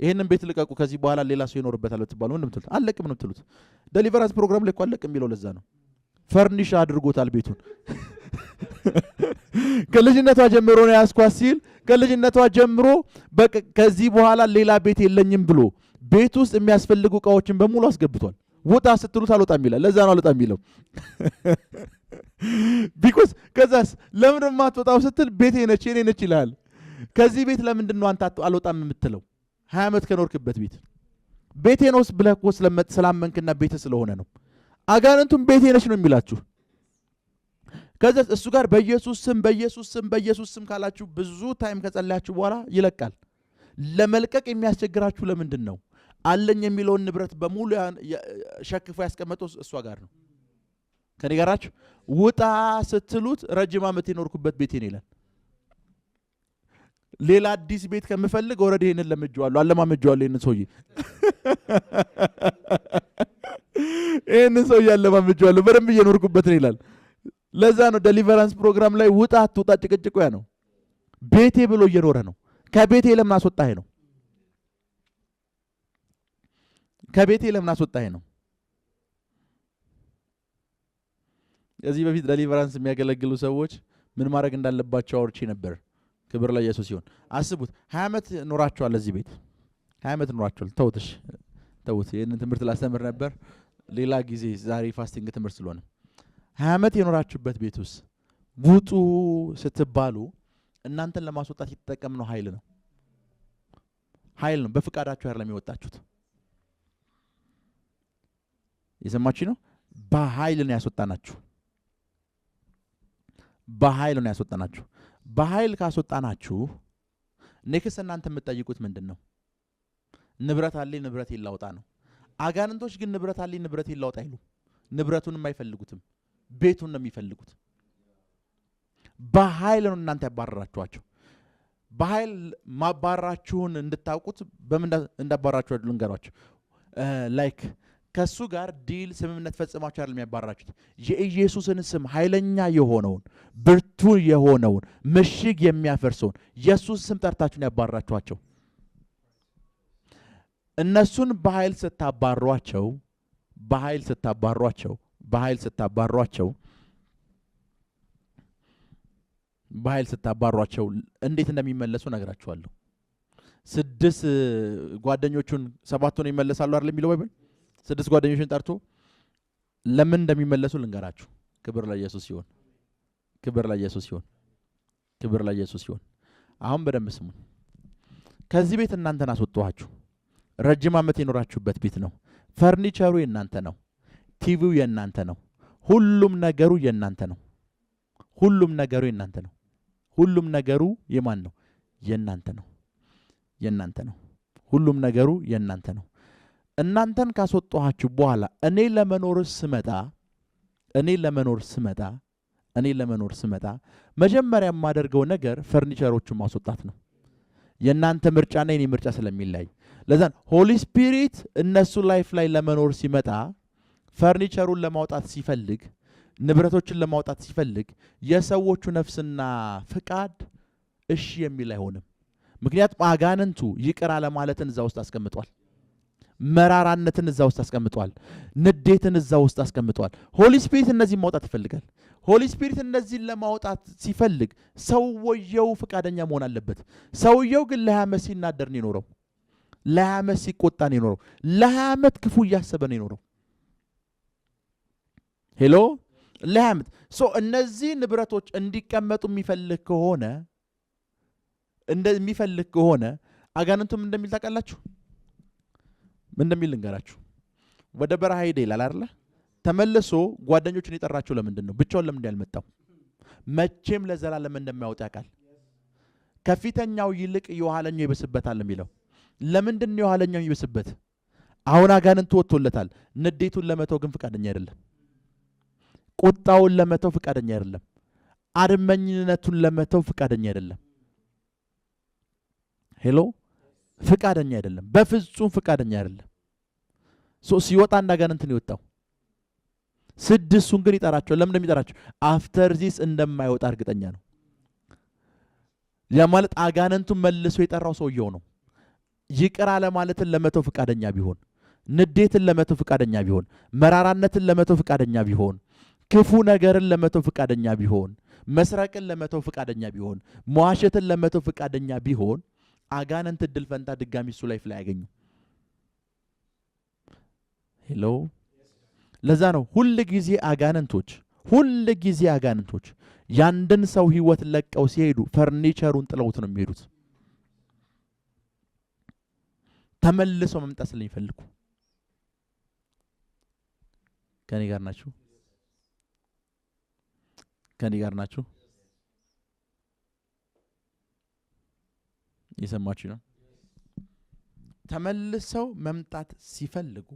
ይሄንን ቤት ልቀቁ ከዚህ በኋላ ሌላ ሰው ይኖርበታል ብትባሉ ምን ምትሉት? አለቅም ነው የምትሉት። ዴሊቨራንስ ፕሮግራም ላይ እኮ አለቅም የሚለው ለዛ ነው። ፈርኒሽ አድርጎታል ቤቱን። ከልጅነቷ ጀምሮ ነው ያስኳት ሲል ከልጅነቷ ጀምሮ በቃ ከዚህ በኋላ ሌላ ቤት የለኝም ብሎ ቤት ውስጥ የሚያስፈልጉ እቃዎችን በሙሉ አስገብቷል። ውጣ ስትሉት አልወጣም ይላል። ለዛ ነው አልወጣም የሚለው። ቢኮዝ ከዛስ ለምን ማትወጣው ስትል ቤቴ ነች የኔ ነች ይላል። ከዚህ ቤት ለምንድን ነው አንተ አልወጣም የምትለው? 20 ዓመት ከኖርክበት ቤቴ ነውስ ብለህ እኮ ስላመንክና ቤቴ ስለሆነ ነው። አጋንንቱም ቤቴ ነች ነው የሚላችሁ። ከዛ እሱ ጋር በኢየሱስ ስም ካላችሁ ብዙ ታይም ከጸለያችሁ በኋላ ይለቃል። ለመልቀቅ የሚያስቸግራችሁ ለምንድን ነው? አለኝ የሚለውን ንብረት በሙሉ ሸክፎ ያስቀመጠው እሷ ጋር ነው። ከኔ ጋራችሁ ውጣ ስትሉት ረጅም ዓመት የኖርኩበት ቤቴ ነው ይላል። ሌላ አዲስ ቤት ከምፈልግ ኦሬዲ ይሄንን ለምጄዋለሁ፣ አለማመጄዋለሁ። ይሄንን ሰውዬ አለማመጄዋለሁ፣ በደንብ እየኖርኩበት ነው ይላል። ለዛ ነው ዴሊቨራንስ ፕሮግራም ላይ ውጣ አትውጣ ጭቅጭቁ ያ ነው። ቤቴ ብሎ እየኖረ ነው። ከቤቴ ለምን አስወጣህ ነው። ከቤቴ ለምን አስወጣህ ነው። ከዚህ በፊት ዴሊቨራንስ የሚያገለግሉ ሰዎች ምን ማድረግ እንዳለባቸው አውርቼ ነበር። ክብር ለኢየሱስ ይሁን። አስቡት 20 ዓመት ኖራቸዋል እዚህ ቤት 20 ዓመት ኖራቸዋል። ተውት ይሄንን ትምህርት ላስተምር ነበር ሌላ ጊዜ፣ ዛሬ ፋስቲንግ ትምህርት ስለሆነ 20 ዓመት የኖራችሁበት ቤት ውስጥ ውጡ ስትባሉ እናንተን ለማስወጣት የተጠቀምነው ኃይል ነው። በፍቃዳችሁ አይደለም የወጣችሁት። የሰማችሁ ነው። በኃይል ነው ያስወጣናችሁ። በኃይል ካስወጣናችሁ ኔክስት እናንተ የምትጠይቁት ምንድን ነው? ንብረት አለኝ ንብረት ይላውጣ ነው። አጋንንቶች ግን ንብረት አለኝ ንብረት ይላውጣ አይሉ። ንብረቱንም አይፈልጉትም፣ ቤቱን ነው የሚፈልጉት። በኃይል ነው እናንተ ያባረራችኋቸው። በኃይል ማባረራችሁን እንድታውቁት በምን እንዳባረራችሁ ልንገራችሁ። ላይክ ከሱ ጋር ዲል ስምምነት ፈጽማችሁ አይደለም ያባረራችሁት። የኢየሱስን ስም ኃይለኛ የሆነውን ብርቱ የሆነውን ምሽግ የሚያፈርሰውን ኢየሱስ ስም ጠርታችሁን ያባረራችኋቸው። እነሱን በኃይል ስታባሯቸው እንዴት እንደሚመለሱ ነግራችኋለሁ። 6 ጓደኞቹን 7 ይመለሳሉ አይደል የሚለው ባይብል። 6 ጓደኞችን ጠርቶ ለምን እንደሚመለሱ ልንገራችሁ። ክብር ለኢየሱስ ይሁን። አሁን በደንብ ስሙ። ከዚህ ቤት እናንተን አስወጣኋችሁ። ረጅም ዓመት የኖራችሁበት ቤት ነው። ፈርኒቸሩ የናንተ ነው። ቲቪው የናንተ ነው። ሁሉም ነገሩ የናንተ ነው። ሁሉም ነገሩ የማን ነው? የናንተ ነው። ሁሉም ነገሩ የናንተ ነው። እናንተን ካስወጣኋችሁ በኋላ እኔ ለመኖር ስመጣ መጀመሪያ የማደርገው ነገር ፈርኒቸሮቹን ማስወጣት ነው። የናንተ ምርጫና የኔ ምርጫ ስለሚለያይ ለዛን ሆሊ ስፒሪት እነሱ ላይፍ ላይ ለመኖር ሲመጣ ፈርኒቸሩን ለማውጣት ሲፈልግ፣ ንብረቶችን ለማውጣት ሲፈልግ የሰዎቹ ነፍስና ፍቃድ እሺ የሚል አይሆንም። ምክንያቱም አጋንንቱ ይቅር አለማለትን እዛ ውስጥ አስቀምጧል። መራራነትን እዛ ውስጥ አስቀምጧል። ንዴትን እዛ ውስጥ አስቀምጧል። ሆሊ ስፒሪት እነዚህን ማውጣት ይፈልጋል። ሆሊ ስፒሪት እነዚህን ለማውጣት ሲፈልግ ሰውየው ፍቃደኛ መሆን አለበት። ሰውየው ግን ለ20 ዓመት ሲናደር ነው የኖረው። ለ20 ዓመት ሲቆጣ ነው የኖረው። ለ20 ዓመት ክፉ እያሰበ ነው የኖረው። ሄሎ ለ20 ዓመት እነዚህ ንብረቶች እንዲቀመጡ የሚፈልግ ከሆነ አጋንንቱም እንደሚል ታውቃላችሁ። ምን እንደሚል ልንገራችሁ። ወደ በረሃ ሄደ ይላል አይደል? ተመልሶ ጓደኞቹን የጠራቸው ለምንድን ነው? ብቻውን ለምን ያልመጣው? መቼም ለዘላለም እንደማያወጣ ያውቃል። ከፊተኛው ይልቅ የኋለኛው ይብስበታል የሚለው ለምንድን ነው የኋለኛው ይብስበት? አሁን አጋንንቱ ወጥቶለታል። ንዴቱን ለመተው ግን ፍቃደኛ አይደለም። ቁጣውን ለመተው ፍቃደኛ አይደለም። አድመኝነቱን ለመተው ፍቃደኛ አይደለም። ሄሎ ፍቃደኛ አይደለም። በፍጹም ፍቃደኛ አይደለም። ሲወጣ እንዳጋንንትን ይወጣው 6ቱን ግን ይጠራቸው። ለምን እንደሚጠራቸው አፍተር ዚስ እንደማይወጣ እርግጠኛ ነው። ለማለት አጋንንቱን መልሶ የጠራው ሰውየው ነው። ይቅር አለ ማለትን ለመተው ፈቃደኛ ቢሆን፣ ንዴትን ለመተው ፈቃደኛ ቢሆን፣ መራራነትን ለመተው ፈቃደኛ ቢሆን፣ ክፉ ነገርን ለመተው ፈቃደኛ ቢሆን፣ መስረቅን ለመተው ፈቃደኛ ቢሆን፣ መዋሸትን ለመተው ፈቃደኛ ቢሆን አጋንንት እድል ፈንታ ድጋሚ እሱ ላይፍ ላይ ያገኙ። ሄሎ። ለዛ ነው ሁል ጊዜ አጋንንቶች ያንድን ሰው ህይወት ለቀው ሲሄዱ ፈርኒቸሩን ጥለውት ነው የሚሄዱት። ተመልሰው መምጣት ስለሚፈልጉ። ከኔ ጋር ናችሁ? እየሰማችሁ ነው? ተመልሰው መምጣት ሲፈልጉ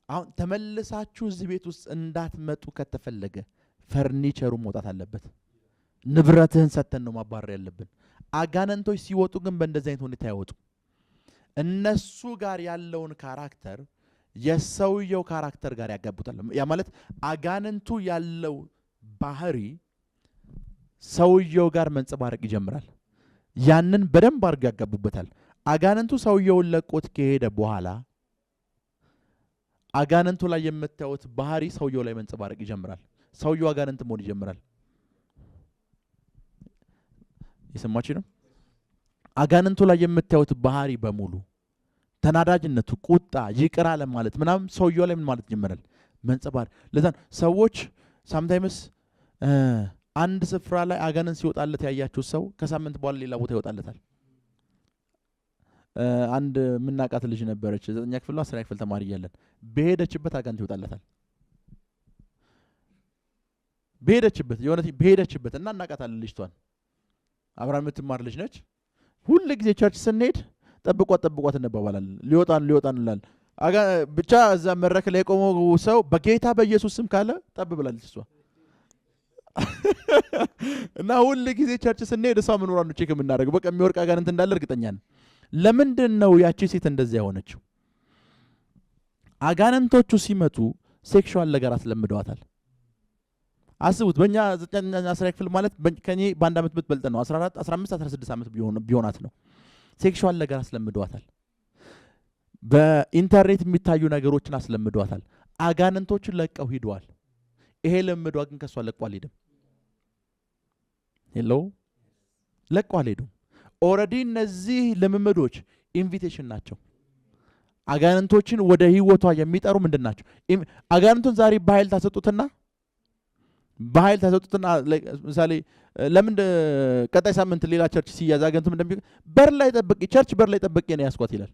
አሁን ተመልሳችሁ እዚህ ቤት ውስጥ እንዳትመጡ ከተፈለገ ፈርኒቸሩ መውጣት አለበት። ንብረትህን ሰተን ነው ማባረር ያለብን። አጋንንቶች ሲወጡ ግን በእንደዚህ አይነት ሁኔታ ያወጡ። እነሱ ጋር ያለውን ካራክተር የሰውየው ካራክተር ጋር ያጋቡታል። ያ ማለት አጋንንቱ ያለው ባህሪ ሰውየው ጋር መንጸባረቅ ይጀምራል። ያንን በደንብ አድርገው ያጋቡበታል። አጋንንቱ ሰውየውን ለቆት ከሄደ በኋላ አጋንንቱ ላይ የምታዩት ባህሪ ሰውየው ላይ መንጸባረቅ ይጀምራል። ሰውየው አጋንንት መሆን ይጀምራል። የሰማችሁ ነው? አጋንንቱ ላይ የምታዩት ባህሪ በሙሉ ተናዳጅነቱ፣ ቁጣ፣ ይቅር አለ ማለት ምናምን ሰውየው ላይ ምን ማለት ይጀምራል? መንጸባረቅ። ለዛ ሰዎች ሳምታይምስ አንድ ስፍራ ላይ አጋንንት ሲወጣለት ያያችሁ ሰው ከሳምንት በኋላ ሌላ ቦታ ይወጣለታል። አንድ ምናቃት ልጅ ነበረች 9ኛ ክፍል 10ኛ ክፍል ተማሪ እያለን በሄደችበት አጋንንት ይወጣለታል። በሄደችበት እና እናቃታለን። ልጅቷን አብራም የምትማር ልጅ ነች። ሁሉ ጊዜ ቸርች ስንሄድ ጠብቋት እንባባላለን። ሊወጣን እንላለን። ብቻ እዛ መድረክ ላይ የቆመው ሰው በጌታ በኢየሱስ ስም ካለ ጠብ ብላለች እሷ። እና ሁሉ ጊዜ ቸርች ስንሄድ እሷ መኖሯን ነው ቼክ የምናደርገው። በቃ የሚወርቅ አጋንንት እንዳለ እርግጠኛ ነን። ለምንድን ነው ያቺ ሴት እንደዚያ የሆነችው? አጋንንቶቹ ሲመጡ ሴክሹዋል ነገር አስለምደዋታል። አስቡት። በእኛ 9ኛ 10ኛ ክፍል ማለት ከኔ በአንድ ዓመት ብትበልጥ ነው 14 15 16 ዓመት ቢሆናት ነው። ሴክሹዋል ነገር አስለምደዋታል። በኢንተርኔት የሚታዩ ነገሮችን አስለምደዋታል። አጋንንቶቹን ለቀው ሂደዋል። ይሄ ልምዷ ግን ከሷ ለቀው አልሄድም። ሄሎ፣ ለቀው አልሄዱም። ኦልሬዲ እነዚህ ልምምዶች ኢንቪቴሽን ናቸው። አጋንንቶችን ወደ ህይወቷ የሚጠሩ ምንድን ናቸው? አጋንንቱን ዛሬ በኃይል ታሰጡትና ምሳሌ ለምን ቀጣይ ሳምንት ሌላ ቸርች ሲያዝ አጋንንቱ እንደሚል ቸርች በር ላይ ጠብቄ ነው ያስኳት ይላል።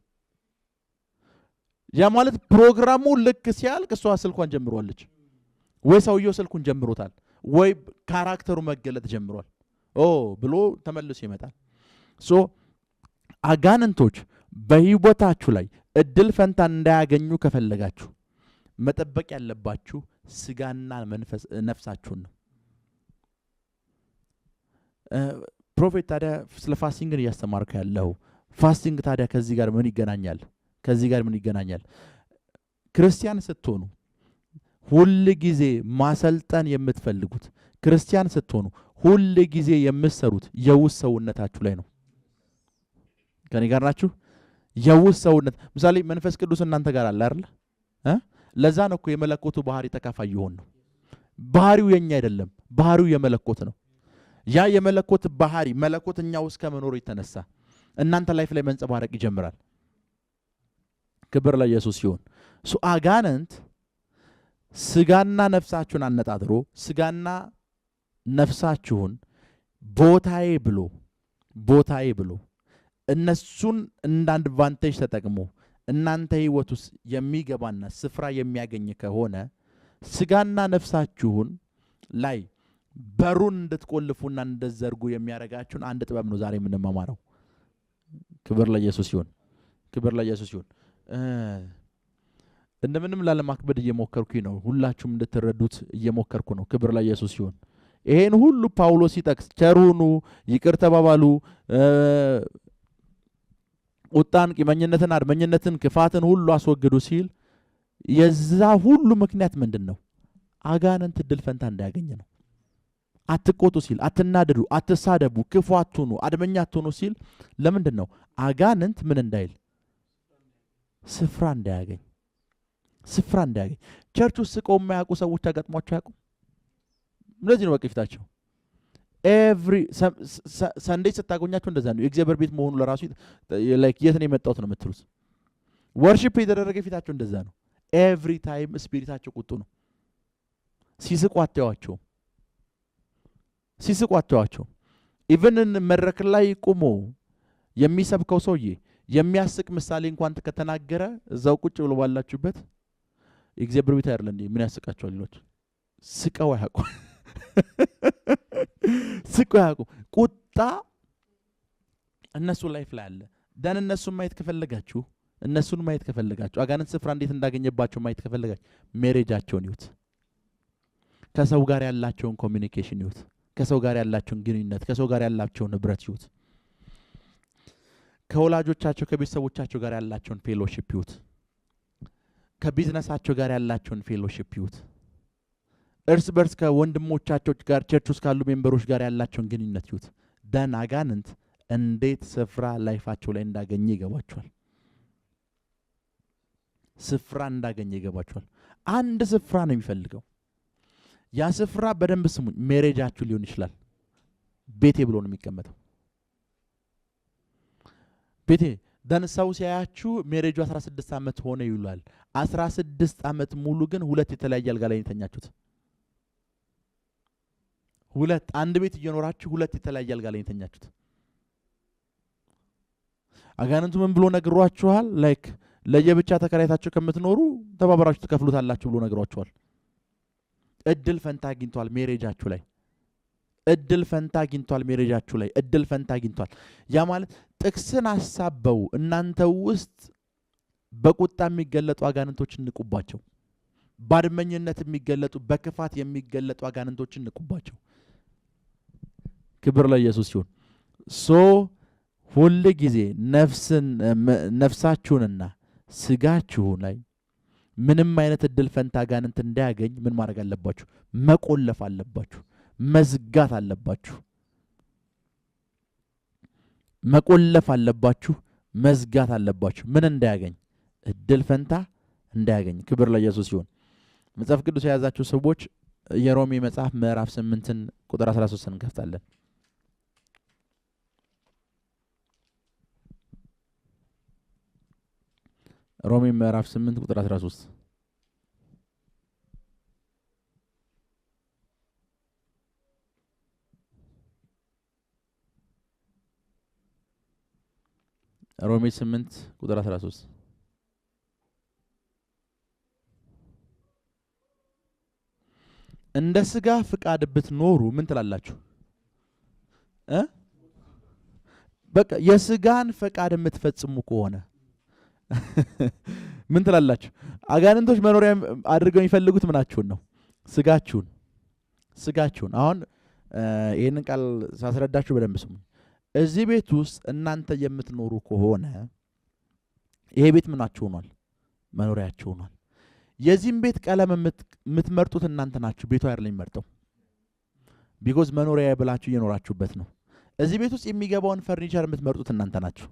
ያ ማለት ፕሮግራሙ ልክ ሲያልቅ እሷ ስልኳን ጀምሯለች፣ ወይ ሰውየው ስልኩን ጀምሮታል፣ ወይ ካራክተሩ መገለጥ ጀምሯል ብሎ ተመልሶ ይመጣል። አጋንንቶች በህይወታችሁ ላይ እድል ፈንታ እንዳያገኙ ከፈለጋችሁ መጠበቅ ያለባችሁ ስጋና ነፍሳችሁን ነው። ፕሮፌት ታዲያ ስለ ፋስቲንግን እያስተማርከ ያለው ፋስቲንግ ታዲያ ከዚህ ጋር ምን ይገናኛል? ክርስቲያን ስትሆኑ ሁል ጊዜ ማሰልጠን የምትፈልጉት፣ ክርስቲያን ስትሆኑ ሁል ጊዜ የምትሰሩት የውስጥ ሰውነታችሁ ላይ ነው። ከኔ ጋር ናችሁ? የውስጥ ሰውነት ምሳሌ መንፈስ ቅዱስ እናንተ ጋር አለ አይደል? ለዛ ነው እኮ የመለኮቱ ባህሪ ተካፋይ ይሆን ነው። ባህሪው የኛ አይደለም፣ ባህሪው የመለኮት ነው። ያ የመለኮት ባህሪ መለኮትኛ ውስጥ ከመኖሩ የተነሳ እናንተ ላይፍ ላይ መንጸባረቅ ይጀምራል። ክብር ለኢየሱስ ይሁን። አጋንንት ስጋና ነፍሳችሁን አነጣጥሮ ስጋና ነፍሳችሁን ቦታዬ ብሎ እነሱን እንደ አድቫንቴጅ ተጠቅሞ እናንተ ህይወት ውስጥ የሚገባና ስፍራ የሚያገኝ ከሆነ ስጋና ነፍሳችሁን ላይ በሩን እንድትቆልፉና እንድትዘርጉ የሚያረጋችሁን አንድ ጥበብ ነው ዛሬ የምንማማረው። ክብር ለኢየሱስ ይሁን። እንደምንም ላለማክበድ እየሞከርኩኝ ነው። ሁላችሁም እንድትረዱት እየሞከርኩ ነው። ክብር ለኢየሱስ ይሁን። ይሄን ሁሉ ጳውሎስ ሲጠቅስ ቸር ሁኑ፣ ይቅር ተባባሉ፣ ቁጣን፣ ቂመኝነትን፣ አድመኝነትን፣ ክፋትን ሁሉ አስወግዱ ሲል የዛ ሁሉ ምክንያት ምንድን ነው? አጋንንት እድል ፈንታ እንዳያገኝ ነው። አትቆጡ ሲል፣ አትናደዱ፣ አትሳደቡ፣ ክፉ አትሁኑ፣ አድመኛ አትሁኑ ሲል ለምንድን ነው? አጋንንት ምን እንዳይል? ስፍራ እንዳያገኝ። ስፍራ እንዳያገኝ። ቸርች ውስጥ ስቀው የማያውቁ ሰዎች አጋጥሟቸው ያውቁ? እንደዚህ ነው በቃ ፊታቸው። ኤቭሪ ሰንዴይ ስታገኛቸው እንደዛ ነው። የእግዚአብሔር ቤት መሆኑ ለራሱ ላይክ የት ነው የመጣሁት ነው የምትሉት። ወርሺፕ የተደረገ ፊታቸው እንደዛ ነው። ኤቭሪ ታይም ስፒሪታቸው ቁጡ ነው። ሲስቁ አታዩዋቸውም። ሲስቁ አታዩዋቸውም። ኢቭን መድረክ ላይ ቆሞ የሚሰብከው ሰውዬ የሚያስቅ ምሳሌ እንኳን ከተናገረ እዛው ቁጭ ብሎ ባላችሁበት የእግዚአብሔር ቤት አይደለም እንዴ ምን ያስቃቸዋል ሌሎች? ስቀው አያውቁ። ስቀው አያውቁ። ቁጣ እነሱ ላይፍ ላይ አለ። ደን እነሱን ማየት ከፈለጋችሁ አጋንንት ስፍራ እንዴት እንዳገኘባቸው ማየት ከፈለጋችሁ ሜሬጃቸውን ይዩት። ከሰው ጋር ያላቸውን ኮሚኒኬሽን ይዩት። ከሰው ጋር ያላቸውን ግንኙነት፣ ከሰው ጋር ያላቸውን ህብረት ይዩት። ከወላጆቻቸው ከቤተሰቦቻቸው ጋር ያላቸውን ፌሎሺፕ ይዩት። ከቢዝነሳቸው ጋር ያላቸውን ፌሎሺፕ ይዩት። እርስ በርስ ከወንድሞቻቸው ጋር ቸርች ውስጥ ካሉ ሜምበሮች ጋር ያላቸውን ግንኙነት ይዩት። ደን አጋንንት እንዴት ስፍራ ላይፋቸው ላይ እንዳገኘ ይገባቸዋል። ስፍራ እንዳገኘ ይገባቸዋል። አንድ ስፍራ ነው የሚፈልገው። ያ ስፍራ በደንብ ስሙኝ፣ ሜሬጃችሁ ሊሆን ይችላል። ቤቴ ብሎ ነው የሚቀመጠው። ቤቴ ደን ሰው ሲያያችሁ ሜሬጁ 16 ዓመት ሆነ ይላል። 16 ዓመት ሙሉ ግን ሁለት የተለያየ አልጋ ላይ የተኛችሁት። አንድ ቤት እየኖራችሁ ሁለት የተለያየ አልጋ ላይ የተኛችሁት። አጋንንቱ ምን ብሎ ነግሯችኋል? ላይክ ለየብቻ ተከራይታችሁ ከምትኖሩ ተባብራችሁ ትከፍሉታላችሁ ብሎ ነግሯችኋል። እድል ፈንታ አግኝቷል ሜሬጃችሁ ላይ። እድል ፈንታ አግኝቷል ሜሬጃችሁ ላይ። እድል ፈንታ አግኝቷል። ያ ማለት ጥቅስን አሳበው እናንተ ውስጥ በቁጣ የሚገለጡ አጋንንቶችን ንቁባቸው። ባድመኝነት የሚገለጡ በክፋት የሚገለጡ አጋንንቶችን ንቁባቸው። ክብር ለኢየሱስ ይሁን። ሁል ጊዜ ነፍሳችሁንና ስጋችሁን ላይ ምንም አይነት እድል ፈንታ አጋንንት እንዳያገኝ ምን ማድረግ አለባችሁ? መቆለፍ አለባችሁ። መዝጋት አለባችሁ። መቆለፍ አለባችሁ። መዝጋት አለባችሁ። ምን እንዳያገኝ? እድል ፈንታ እንዳያገኝ። ክብር ለኢየሱስ ይሁን። መጽሐፍ ቅዱስ የያዛችሁ ሰዎች የሮሜ መጽሐፍ ምዕራፍ 8 ቁጥር 13 እንከፍታለን። ሮሜ ምዕራፍ 8 ቁጥር 13 ሮሜ 8 ቁጥር 13 እንደ ስጋ ፍቃድ ብትኖሩ ምን ትላላችሁ? በቃ የስጋን ፍቃድ የምትፈጽሙ ከሆነ ምን ትላላችሁ? አጋንንቶች መኖሪያ አድርገው የሚፈልጉት ምናችሁን ነው? ስጋችሁን። አሁን ይሄንን ቃል ሳስረዳችሁ በደንብ ስሙ። እዚህ ቤት ውስጥ እናንተ የምትኖሩ ከሆነ ይሄ ቤት ምናችሁ ሆኗል? መኖሪያችሁ ሆኗል። የዚህም ቤት ቀለም የምትመርጡት እናንተ ናችሁ። ቤቱ አይደለም የሚመርጠው። ቢኮዝ መኖሪያ ብላችሁ እየኖራችሁበት ነው። እዚህ ቤት ውስጥ የሚገባውን ፈርኒቸር የምትመርጡት እናንተ ናችሁ።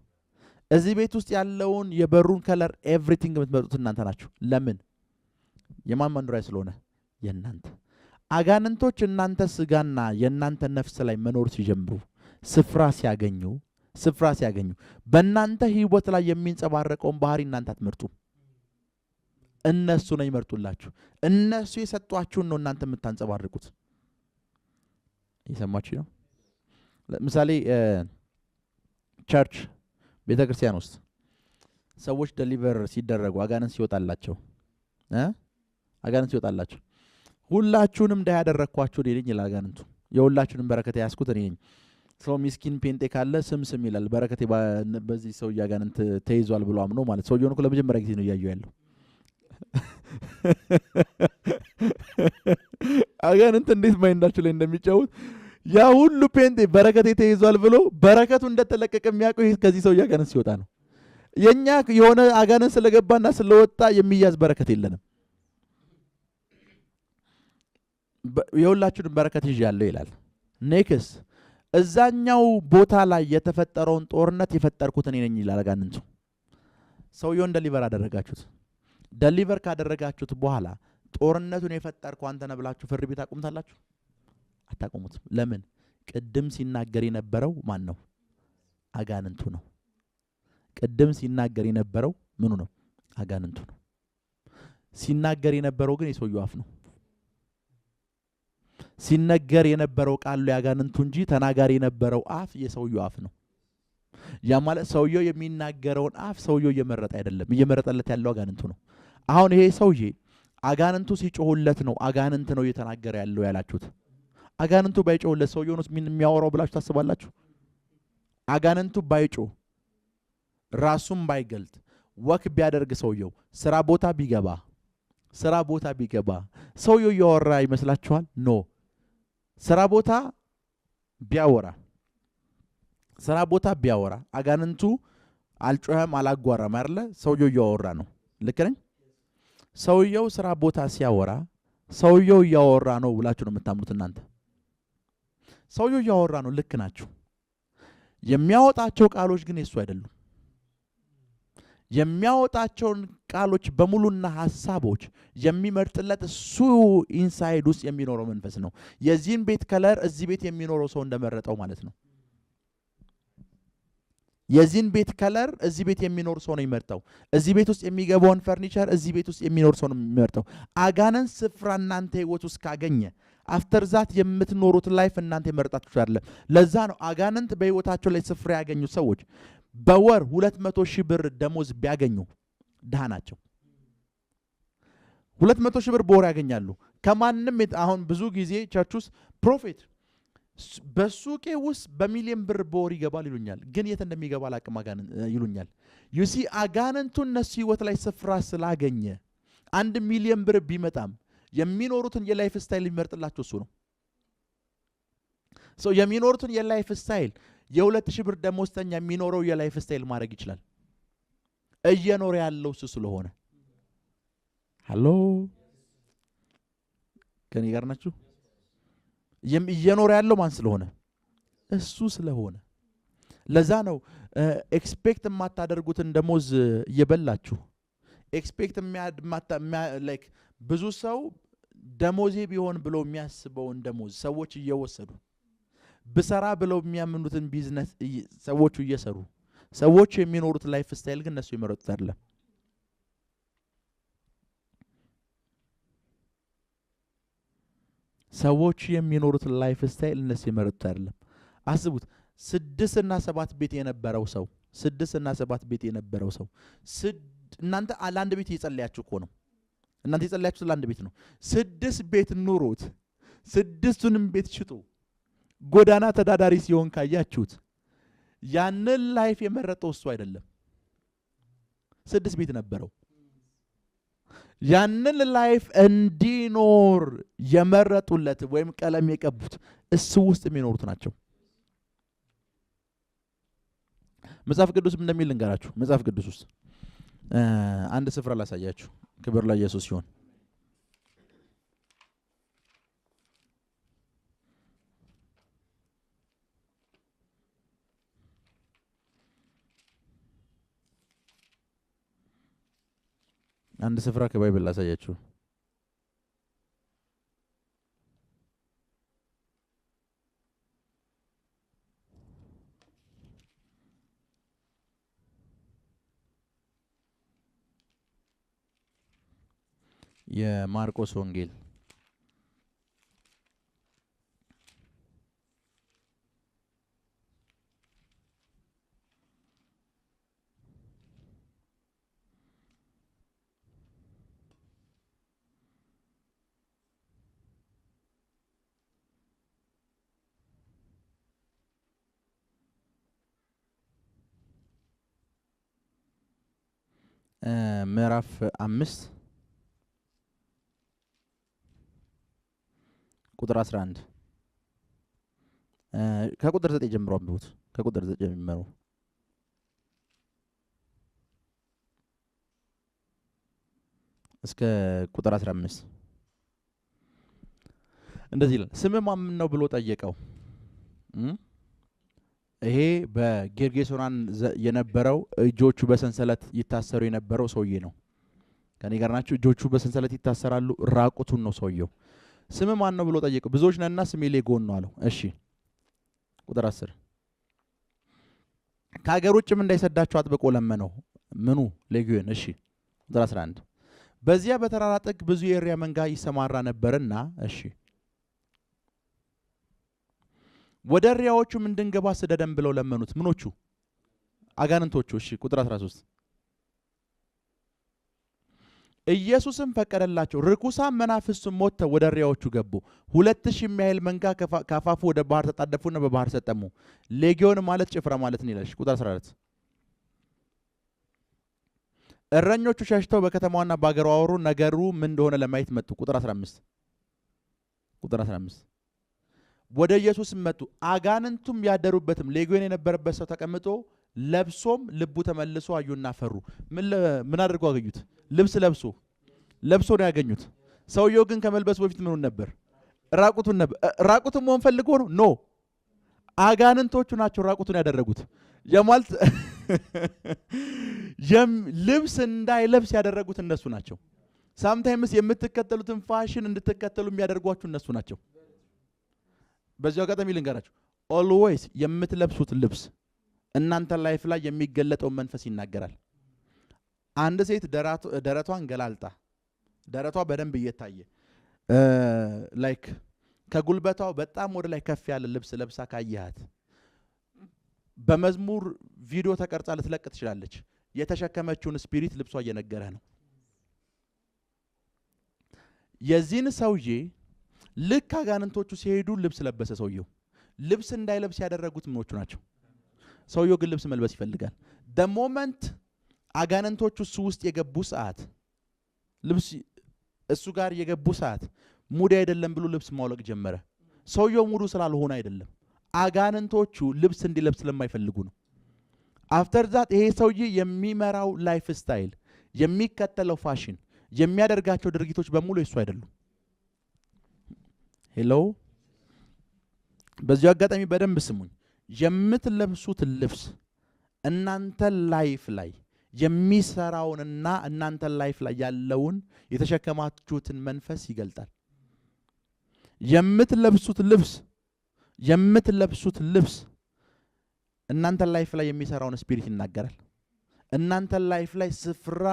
እዚህ ቤት ውስጥ ያለውን የበሩን ከለር ኤቭሪቲንግ የምትመርጡት እናንተ ናችሁ። ለምን? የማን መኖሪያ ስለሆነ? የእናንተ። አጋንንቶች እናንተ ስጋና የእናንተ ነፍስ ላይ መኖር ሲጀምሩ ስፍራ ሲያገኙ በእናንተ ህይወት ላይ የሚንጸባረቀውን ባህሪ እናንተ አትመርጡም። እነሱ ነው ይመርጡላችሁ። እነሱ የሰጧችሁን ነው እናንተ የምታንጸባርቁት። እየሰማችሁ ነው? ለምሳሌ ቸርች ቤተክርስቲያን ውስጥ ሰዎች ዴሊቨር ሲደረጉ አጋንንት ሲወጣላቸው ሁላችሁንም ዳ ያደረኳችሁ እኔ ነኝ ይላል አጋንንቱ። የሁላችሁንም በረከት ያስኩት እኔ ነኝ። ሰው ሚስኪን ፔንጤ ካለ ስም ይላል። በረከቴ በዚህ ሰው አጋንንት ተይዟል ብሎ አምኖ ማለት ሰውየውን እኮ ለመጀመሪያ ጊዜ ነው እያየው ያለው። አጋንንት እንዴት ማይንዳችሁ ላይ እንደሚጫወት ያ ሁሉ ፔንጤ በረከቴ ተይዟል ብሎ በረከቱ እንደተለቀቀ የሚያውቀው ይሄ ከዚህ ሰው አጋንንት ሲወጣ ነው። የኛ የሆነ አጋንንት ስለገባና ስለወጣ የሚያዝ በረከት የለንም። የሁላችሁንም በረከት ይዣለሁ ይላል። ኔክስ እዛኛው ቦታ ላይ የተፈጠረውን ጦርነት የፈጠርኩት እኔ ነኝ ይላል አጋንንቱ። ሰውየውን ደሊቨር አደረጋችሁት። ደሊቨር ካደረጋችሁት በኋላ ጦርነቱን የፈጠርከው አንተ ነህ ብላችሁ ፍርድ ቤት አቁምታላችሁ? አታቆሙትም። ለምን? ቅድም ሲናገር የነበረው ማን ነው? አጋንንቱ ነው። ቅድም ሲናገር የነበረው ምኑ ነው? አጋንንቱ ነው። ሲናገር የነበረው ግን የሰውየው አፍ ነው። ሲነገር የነበረው ቃሉ ያጋንንቱ እንጂ ተናጋሪ የነበረው አፍ የሰውየው አፍ ነው። ያ ማለት ሰውየው የሚናገረውን አፍ ሰውየው እየመረጠ አይደለም፣ እየመረጠለት ያለው አጋንንቱ ነው። አሁን ይሄ ሰውዬ አጋንንቱ ሲጮህለት ነው አጋንንት ነው እየተናገረ ያለው ያላችሁት። አጋንንቱ ባይጮህለት ሰውየው ነው ምን የሚያወራው ብላችሁ ታስባላችሁ? አጋንንቱ ባይጮህ ራሱን ባይገልጥ ወክ ቢያደርግ ሰውየው ስራ ቦታ ቢገባ ሰውየው እያወራ ይመስላችኋል? ኖ። ስራ ቦታ ቢያወራ አጋንንቱ አልጮኸም አላጓራም አይደለ? ሰውየው እያወራ ነው። ልክ ነኝ? ሰውየው ስራ ቦታ ሲያወራ ሰውየው እያወራ ነው ብላችሁ ነው የምታምኑት እናንተ? ሰውየው እያወራ ነው። ልክ ናችሁ። የሚያወጣቸው ቃሎች ግን የሱ አይደሉም። የሚያወጣቸውን ቃሎች በሙሉና ሐሳቦች የሚመርጥለት እሱ ኢንሳይድ ውስጥ የሚኖረው መንፈስ ነው። የዚህን ቤት ከለር እዚህ ቤት የሚኖረው ሰው እንደመረጠው ማለት ነው። የዚህን ቤት ከለር እዚህ ቤት የሚኖር ሰው ነው የሚመርጠው። እዚህ ቤት ውስጥ የሚገባውን ፈርኒቸር እዚህ ቤት ውስጥ የሚኖር ሰው ነው የሚመርጠው። አጋንንት ስፍራ እናንተ ህይወት ውስጥ ካገኘ አፍተር ዛት የምትኖሩት ላይፍ እናንተ የመረጣችሁት አይደለም። ለዛ ነው አጋንንት በህይወታቸው ላይ ስፍራ ያገኙ ሰዎች በወር 200,000 ብር ደሞዝ ቢያገኙ ድሃ ናቸው። 200,000 ብር በወር ያገኛሉ ከማንም። አሁን ብዙ ጊዜ ቸርች ውስጥ ፕሮፌት በሱቄ ውስጥ በሚሊዮን ብር በወር ይገባል ይሉኛል፣ ግን የት እንደሚገባ አላቅም አጋንንት ይሉኛል። ዩሲ አጋንንቱ እነሱ ህይወት ላይ ስፍራ ስላገኘ 1 ሚሊዮን ብር ቢመጣም የሚኖሩትን የላይፍ ስታይል የሚመርጥላቸው እሱ ነው። የሚኖሩትን የላይፍ ስታይል 2,000 ብር ደሞዝተኛ የሚኖረው የላይፍ ስታይል ማድረግ ይችላል። እየኖረ ያለው እሱ ስለሆነ። ሃሎ ከኔ ጋር ናችሁ? እየኖረ ያለው ማን ስለሆነ? እሱ ስለሆነ። ለዛ ነው ኤክስፔክት የማታደርጉትን ደሞዝ እየበላችሁ ኤክስፔክት ላይክ ብዙ ሰው ደሞዜ ቢሆን ብሎ የሚያስበውን ደሞዝ ሰዎች እየወሰዱ ብሰራ ብለው የሚያምኑትን ቢዝነስ ሰዎቹ እየሰሩ ሰዎች የሚኖሩት ላይፍ ስታይል ግን እነሱ የመረጡት አይደለም። ሰዎች የሚኖሩት ላይፍ ስታይል እነሱ የመረጡት አይደለም። አስቡት 6 እና 7 ቤት የነበረው ሰው 6 እና 7 ቤት የነበረው ሰው እናንተ ለአንድ ቤት እየጸለያችሁ እኮ ነው። እናንተ የጸለያችሁት ለአንድ ቤት ነው። 6 ቤት ኑሮት 6ቱንም ቤት ሽጡ ጎዳና ተዳዳሪ ሲሆን ካያችሁት ያንን ላይፍ የመረጠው እሱ አይደለም። 6 ቤት ነበረው። ያንን ላይፍ እንዲኖር የመረጡለት ወይም ቀለም የቀቡት እሱ ውስጥ የሚኖሩት ናቸው። መጽሐፍ ቅዱስም እንደሚል ልንገራችሁ። መጽሐፍ ቅዱስ ውስጥ አንድ ስፍራ ላሳያችሁ። ክብር ለኢየሱስ ይሁን። አንድ ስፍራ ከባይብል ላሳያችሁ። የማርቆስ ወንጌል ምዕራፍ 5 ቁጥር 11 ከቁጥር 9 ጀምሮ አንብቡት። ከቁጥር 9 ጀምሮ እስከ ቁጥር 15 እንደዚህ ይላል። ስምህ ማን ነው ብሎ ጠየቀው። ይሄ በጌርጌሶናን የነበረው እጆቹ በሰንሰለት ይታሰሩ የነበረው ሰውዬ ነው። ከኔ ጋር ናችሁ? እጆቹ በሰንሰለት ይታሰራሉ፣ ራቁቱን ነው ሰውየው። ስም ማን ነው ብሎ ጠየቀው። ብዙዎች ነንና ስሜ ሌጎን ነው አለው። እሺ ቁጥር 10 ከሀገር ውጭም እንዳይሰዳቸው አጥብቆ ለመነው። ምኑ? ሌጊዮን። እሺ ቁጥር 11 በዚያ በተራራ ጥግ ብዙ የእሪያ መንጋ ይሰማራ ነበርና፣ እሺ ወደ እሪያዎቹም እንድንገባ ስደደን ብለው ለመኑት። ምኖቹ? አጋንንቶቹ። እሺ ቁጥር 13 ኢየሱስም ፈቀደላቸው። ርኩሳን መናፍስቱም ሞተው ወደ እሪያዎቹ ገቡ። 2000 የሚያህል መንጋ ካፋፉ ወደ ባህር ተጣደፉና በባህር ሰጠሙ። ሌጊዮን ማለት ጭፍራ ማለት ነው ይላል። ቁጥር 14 እረኞቹ ሸሽተው በከተማውና በአገሩ አወሩ፣ ነገሩ ምን እንደሆነ ለማየት መጡ። ቁጥር 15 ወደ ኢየሱስ መጡ። አጋንንቱም ያደሩበትም ሌጊዮን የነበረበት ሰው ተቀምጦ ለብሶም ልቡ ተመልሶ አዩና ፈሩ። ምን አድርገው አገኙት? ልብስ ለብሶ ነው ያገኙት። ሰውየው ግን ከመልበሱ በፊት ምኑን ነበር? ራቁቱን ነበር። ራቁቱን መሆን ፈልጎ ነው? ኖ አጋንንቶቹ ናቸው ራቁቱን ያደረጉት። የማልት ልብስ እንዳይለብስ ያደረጉት እነሱ ናቸው። ሳምታይምስ የምትከተሉትን ፋሽን እንድትከተሉ የሚያደርጓችሁ እነሱ ናቸው። በዚያው አጋጣሚ ልንገራችሁ፣ ኦልዌይስ የምትለብሱት ልብስ እናንተ ላይፍ ላይ የሚገለጠው መንፈስ ይናገራል። አንድ ሴት ደረቷን ገላልጣ ደረቷ በደንብ እየታየ ላይክ ከጉልበቷ በጣም ወደ ላይ ከፍ ያለ ልብስ ለብሳ ካየሃት በመዝሙር ቪዲዮ ተቀርጻ ልትለቅ ትችላለች። የተሸከመችውን ስፒሪት ልብሷ እየነገረ ነው። የዚህን ሰውዬ ልክ አጋንንቶቹ ሲሄዱ ልብስ ለበሰ። ሰውየው ልብስ እንዳይለብስ ያደረጉት ምኖቹ ናቸው? ሰውየው ግን ልብስ መልበስ ይፈልጋል። ሞመንት አጋንንቶቹ እሱ ውስጥ የገቡ ሰዓት ልብስ እሱ ጋር የገቡ ሰዓት ሙድ አይደለም ብሎ ልብስ ማውለቅ ጀመረ። ሰውየው ሙዱ ስላልሆነ አይደለም፣ አጋንንቶቹ ልብስ እንዲለብስ ስለማይፈልጉ ነው። አፍተር ዛት ይሄ ሰውዬ የሚመራው ላይፍ ስታይል፣ የሚከተለው ፋሽን፣ የሚያደርጋቸው ድርጊቶች በሙሉ የሱ አይደሉም። ሄሎ፣ በዚሁ አጋጣሚ በደንብ ስሙኝ። የምትለብሱት ልብስ እናንተ ላይፍ ላይ የሚሰራውንና እናንተ ላይፍ ላይ ያለውን የተሸከማችሁትን መንፈስ ይገልጣል። የምትለብሱት ልብስ እናንተ ላይፍ ላይ የሚሰራውን ስፒሪት ይናገራል። እናንተ ላይፍ ላይ ስፍራ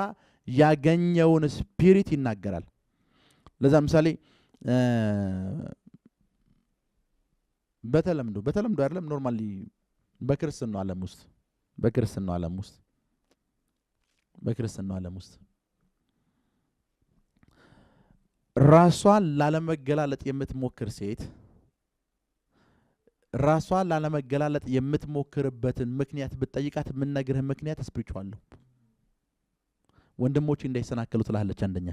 ያገኘውን ስፒሪት ይናገራል። ለዛ ምሳሌ በተለምዶ አይደለም፣ ኖርማሊ በክርስትናው ዓለም ውስጥ ራሷን ላለመገላለጥ የምትሞክር ሴት ራሷን ላለመገላለጥ የምትሞክርበትን ምክንያት ብትጠይቃት የምንነግርህ ምክንያት ስፒሪቹዋል ነው። ወንድሞቼ እንዳይሰናከሉ ትላለች። አንደኛ።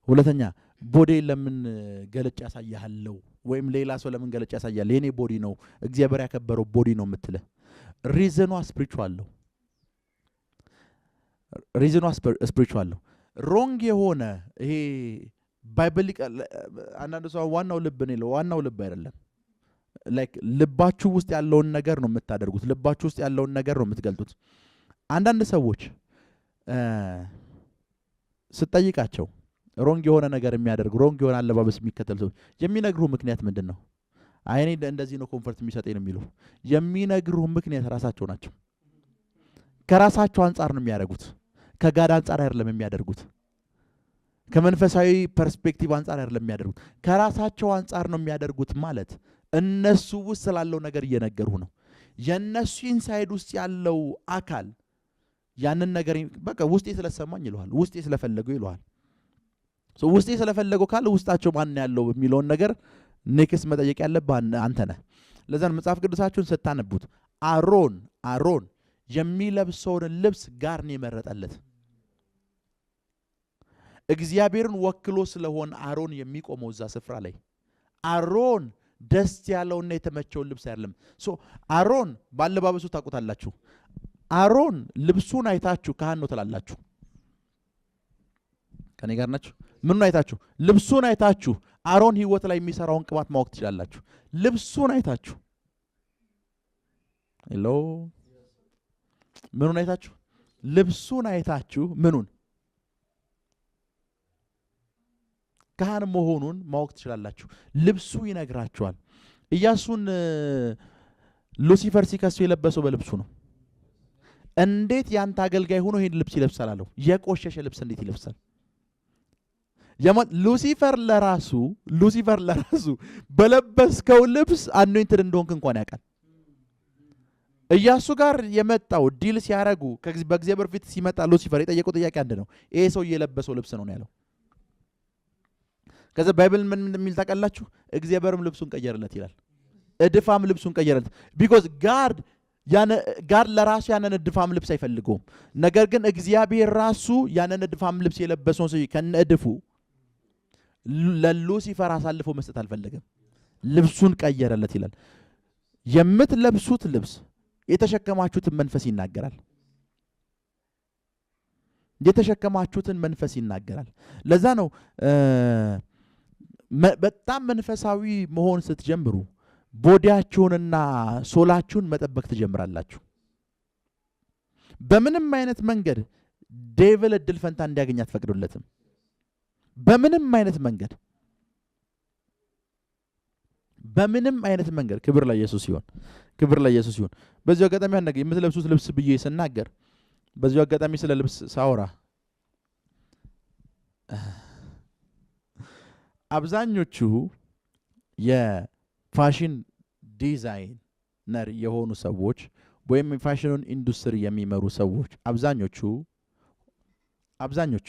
ሁለተኛ ቦዲ ለምን ገለጭ ያሳያለው ወይም ሌላ ሰው ለምን ገለጭ ያሳያል? የኔ ቦዲ ነው እግዚአብሔር ያከበረው ቦዲ ነው የምትለው ሪዝኗ ስፒሪቹዋል ነው። ሮንግ የሆነ ይሄ ባይብሊክ አንዳንድ ሰው ዋናው ልብ ነው። ዋናው ልብ አይደለም። ላይክ ልባችሁ ውስጥ ያለውን ነገር ነው የምታደርጉት። ልባችሁ ውስጥ ያለውን ነገር ነው የምትገልጡት። አንዳንድ ሰዎች ስትጠይቃቸው ሮንግ የሆነ ነገር የሚያደርጉ ሮንግ የሆነ አለባበስ የሚከተሉ ሰዎች የሚነግሩ ምክንያት ምንድን ነው? አይኔ እንደዚህ ነው ኮምፎርት የሚሰጠኝ ነው የሚሉ የሚነግሩ ምክንያት ራሳቸው ናቸው። ከራሳቸው አንጻር ነው የሚያደርጉት። ከጋድ አንጻር አይደለም የሚያደርጉት። ከመንፈሳዊ ፐርስፔክቲቭ አንጻር አይደለም የሚያደርጉት። ከራሳቸው አንጻር ነው የሚያደርጉት። ማለት እነሱ ውስጥ ስላለው ነገር እየነገሩ ነው። የነሱ ኢንሳይድ ውስጥ ያለው አካል ያንን ነገር በቃ ውስጤ ስለሰማኝ ይለዋል፣ ውስጤ ስለፈለገው ይለዋል። ውስጤ ስለፈለገው ካለ ውስጣቸው ማን ያለው የሚለውን ነገር ኔክስ መጠየቅ ያለብህ አንተ ነህ። ለዛን መጽሐፍ ቅዱሳችሁን ስታነቡት አሮን የሚለብሰውን ልብስ ጋር ነው የመረጠለት። እግዚአብሔርን ወክሎ ስለሆነ አሮን የሚቆመው እዛ ስፍራ ላይ አሮን ደስ ያለውና የተመቸውን ልብስ አይደለም። አሮን ባለባበሱ ታውቁታላችሁ። አሮን ልብሱን አይታችሁ ካህን ነው ትላላችሁ። ከኔ ጋር ናችሁ? ምኑን አይታችሁ? ልብሱን አይታችሁ አሮን ህይወት ላይ የሚሰራውን ቅባት ማወቅ ትችላላችሁ። ልብሱን አይታችሁ ሄሎ ምኑን አይታችሁ? ልብሱን አይታችሁ ምኑን ካህን መሆኑን ማወቅ ትችላላችሁ። ልብሱ ይነግራችኋል። ኢያሱን ሉሲፈር ሲከሰው የለበሰው በልብሱ ነው። እንዴት ያንተ አገልጋይ ሆኖ ይሄን ልብስ ይለብሳል አለው። የቆሸሸ ልብስ እንዴት ይለብሳል? ሉሲፈር ለራሱ በለበስከው ልብስ አኖይንትድ እንደሆንክ እንኳን ያውቃል። ኢያሱ ጋር የመጣው ዲል ሲያረጉ በእግዚአብሔር ፊት ሲመጣ ሉሲፈር የጠየቀው ጥያቄ አንድ ነው። ይሄ ሰው የለበሰው ልብስ ነው ያለው። ከዛ ባይብል ምን እንደሚል ታውቃላችሁ? እግዚአብሔርም ልብሱን ቀየረለት ይላል። እድፋም ልብሱን ቀየረለት። ቢኮዝ ጋድ ለራሱ ያንን እድፋም ልብስ አይፈልገውም። ነገር ግን እግዚአብሔር ራሱ ያንን እድፋም ልብስ የለበሰውን ሰው ከነእድፉ ለሉሲፈር አሳልፎ መስጠት አልፈለገም። ልብሱን ቀየረለት ይላል። የምትለብሱት ልብስ የተሸከማችሁትን መንፈስ ይናገራል። የተሸከማችሁትን መንፈስ ይናገራል። ለዛ ነው በጣም መንፈሳዊ መሆን ስትጀምሩ ቦዲያችሁንና ሶላችሁን መጠበቅ ትጀምራላችሁ። በምንም አይነት መንገድ ዴቪል እድል ፈንታ እንዲያገኝ አትፈቅዱለትም። በምንም አይነት መንገድ ክብር ለኢየሱስ ይሁን። በዚሁ አጋጣሚ የምትለብሱት ልብስ ብዬ ስናገር በዚሁ አጋጣሚ ስለ ልብስ ሳወራ አብዛኞቹ የፋሽን ዲዛይነር የሆኑ ሰዎች ወይም የፋሽኑን ኢንዱስትሪ የሚመሩ ሰዎች አብዛኞቹ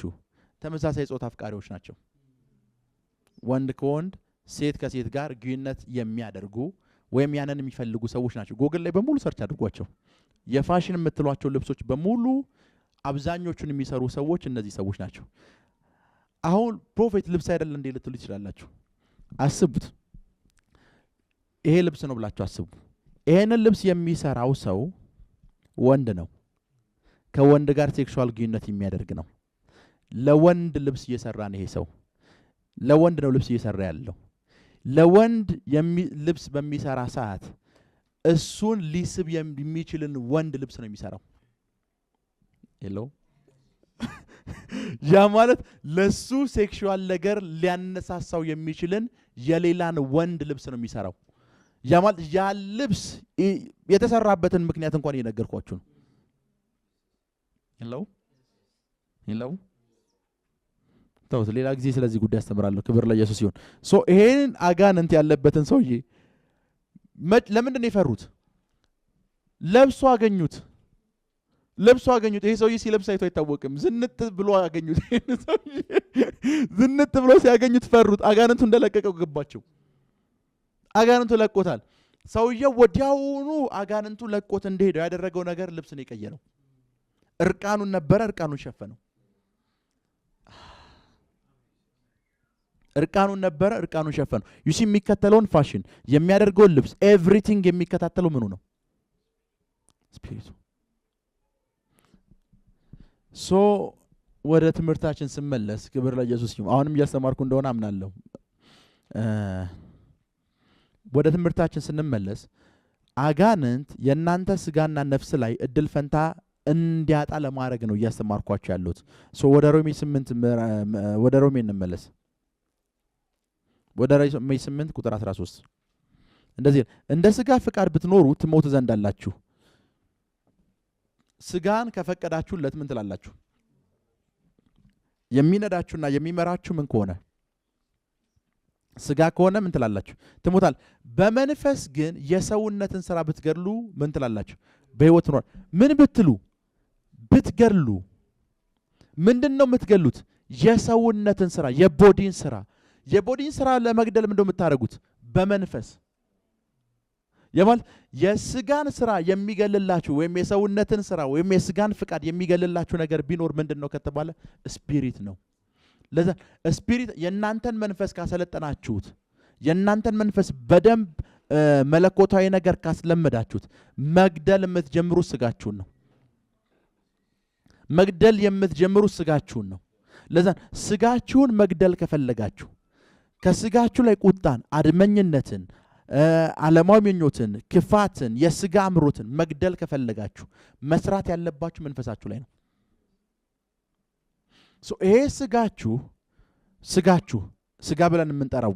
ተመሳሳይ ጾታ አፍቃሪዎች ናቸው። ወንድ ከወንድ ሴት ከሴት ጋር ግንኙነት የሚያደርጉ ወይም ያንን የሚፈልጉ ሰዎች ናቸው። ጎግል ላይ በሙሉ ሰርች አድርጓቸው። የፋሽን የምትሏቸው ልብሶች በሙሉ አብዛኞቹን የሚሰሩ ሰዎች እነዚህ ሰዎች ናቸው። አሁን ፕሮፌት ልብስ አይደል እንዴ ልትሉ ይችላላችሁ። አስቡት። ይሄ ልብስ ነው ብላችሁ አስቡ። ይሄንን ልብስ የሚሰራው ሰው ወንድ ነው። ከወንድ ጋር ሴክሹዋል ግንኙነት የሚያደርግ ነው። ለወንድ ልብስ እየሰራ ነው። ይሄ ሰው ለወንድ ነው ልብስ እየሰራ ያለው። ለወንድ ልብስ በሚሰራ ሰዓት እሱን ሊስብ የሚችልን ወንድ ልብስ ነው የሚሰራው። ሄሎ ያ ማለት ለሱ ሴክሹዋል ነገር ሊያነሳሳው የሚችልን የሌላን ወንድ ልብስ ነው የሚሰራው። ያ ማለት ያ ልብስ የተሰራበትን ምክንያት እንኳን እየነገርኳችሁ ነው። ሄሎ ተውት፣ ሌላ ጊዜ ስለዚህ ጉዳይ አስተምራለሁ። ክብር ለኢየሱስ ይሁን። ይሄን አጋንንት ያለበትን ሰውዬ ለምንድን ነው የፈሩት? ለብሶ አገኙት። ይሄ ሰውዬ ሲለብስ አይቶ አይታወቅም። ዝንጥ ብሎ አገኙት። ዝንጥ ብሎ ሲያገኙት ፈሩት። አጋንንቱ እንደለቀቀው ገባቸው። አጋንንቱ ለቆታል። ሰውዬው ወዲያውኑ አጋንንቱ ለቆት እንደሄደው ያደረገው ነገር ልብስን የቀየረው። እርቃኑን ነበረ፣ እርቃኑን ሸፈነው። ዩሲ የሚከተለውን ፋሽን የሚያደርገውን ልብስ ኤቭሪቲንግ የሚከታተለው ምኑ ነው? ስፒሪቱ። ወደ ትምህርታችን ስመለስ ክብር ለኢየሱስ ይሁን። አሁንም እያስተማርኩ እንደሆነ አምናለሁ። ወደ ትምህርታችን ስንመለስ አጋንንት የእናንተ ስጋና ነፍስ ላይ እድል ፈንታ እንዲያጣ ለማድረግ ነው እያስተማርኳቸው ያሉት። ወደ ሮሜ እንመለስ። ወደ ሮሜ 8 ቁጥር 13 እንደዚህ እንደ ስጋ ፍቃድ ብትኖሩ ትሞቱ ዘንድ አላችሁ። ስጋን ከፈቀዳችሁለት ምን ትላላችሁ? የሚነዳችሁና የሚመራችሁ ምን ከሆነ ስጋ ከሆነ ምን ትላላችሁ? ትሞታል። በመንፈስ ግን የሰውነትን ስራ ብትገድሉ ምን ትላላችሁ? በሕይወት ትኖር። ምን ብትገድሉ ምንድነው የምትገሉት? የሰውነትን ስራ፣ የቦዲን ስራ ለመግደል ምንድነው የምታደርጉት? በመንፈስ የስጋን ስራ የሚገልላችሁ ወይም የሰውነትን ስራ ወይም የስጋን ፍቃድ የሚገልላችሁ ነገር ቢኖር ምንድነው ከተባለ ስፒሪት ነው። ለዛ ስፒሪት የእናንተን መንፈስ ካሰለጠናችሁት፣ የእናንተት መንፈስ በደንብ መለኮታዊ ነገር ካስለመዳችሁት መግደል የምትጀምሩት ስጋችሁን ነው። ለዛ ስጋችሁን መግደል ከፈለጋችሁ ከስጋችሁ ላይ ቁጣን፣ አድመኝነትን፣ ዓለማዊ ምኞትን፣ ክፋትን፣ የስጋ አምሮትን መግደል ከፈለጋችሁ መስራት ያለባችሁ መንፈሳችሁ ላይ ነው። ይሄ ስጋችሁ ስጋ ብለን የምንጠራው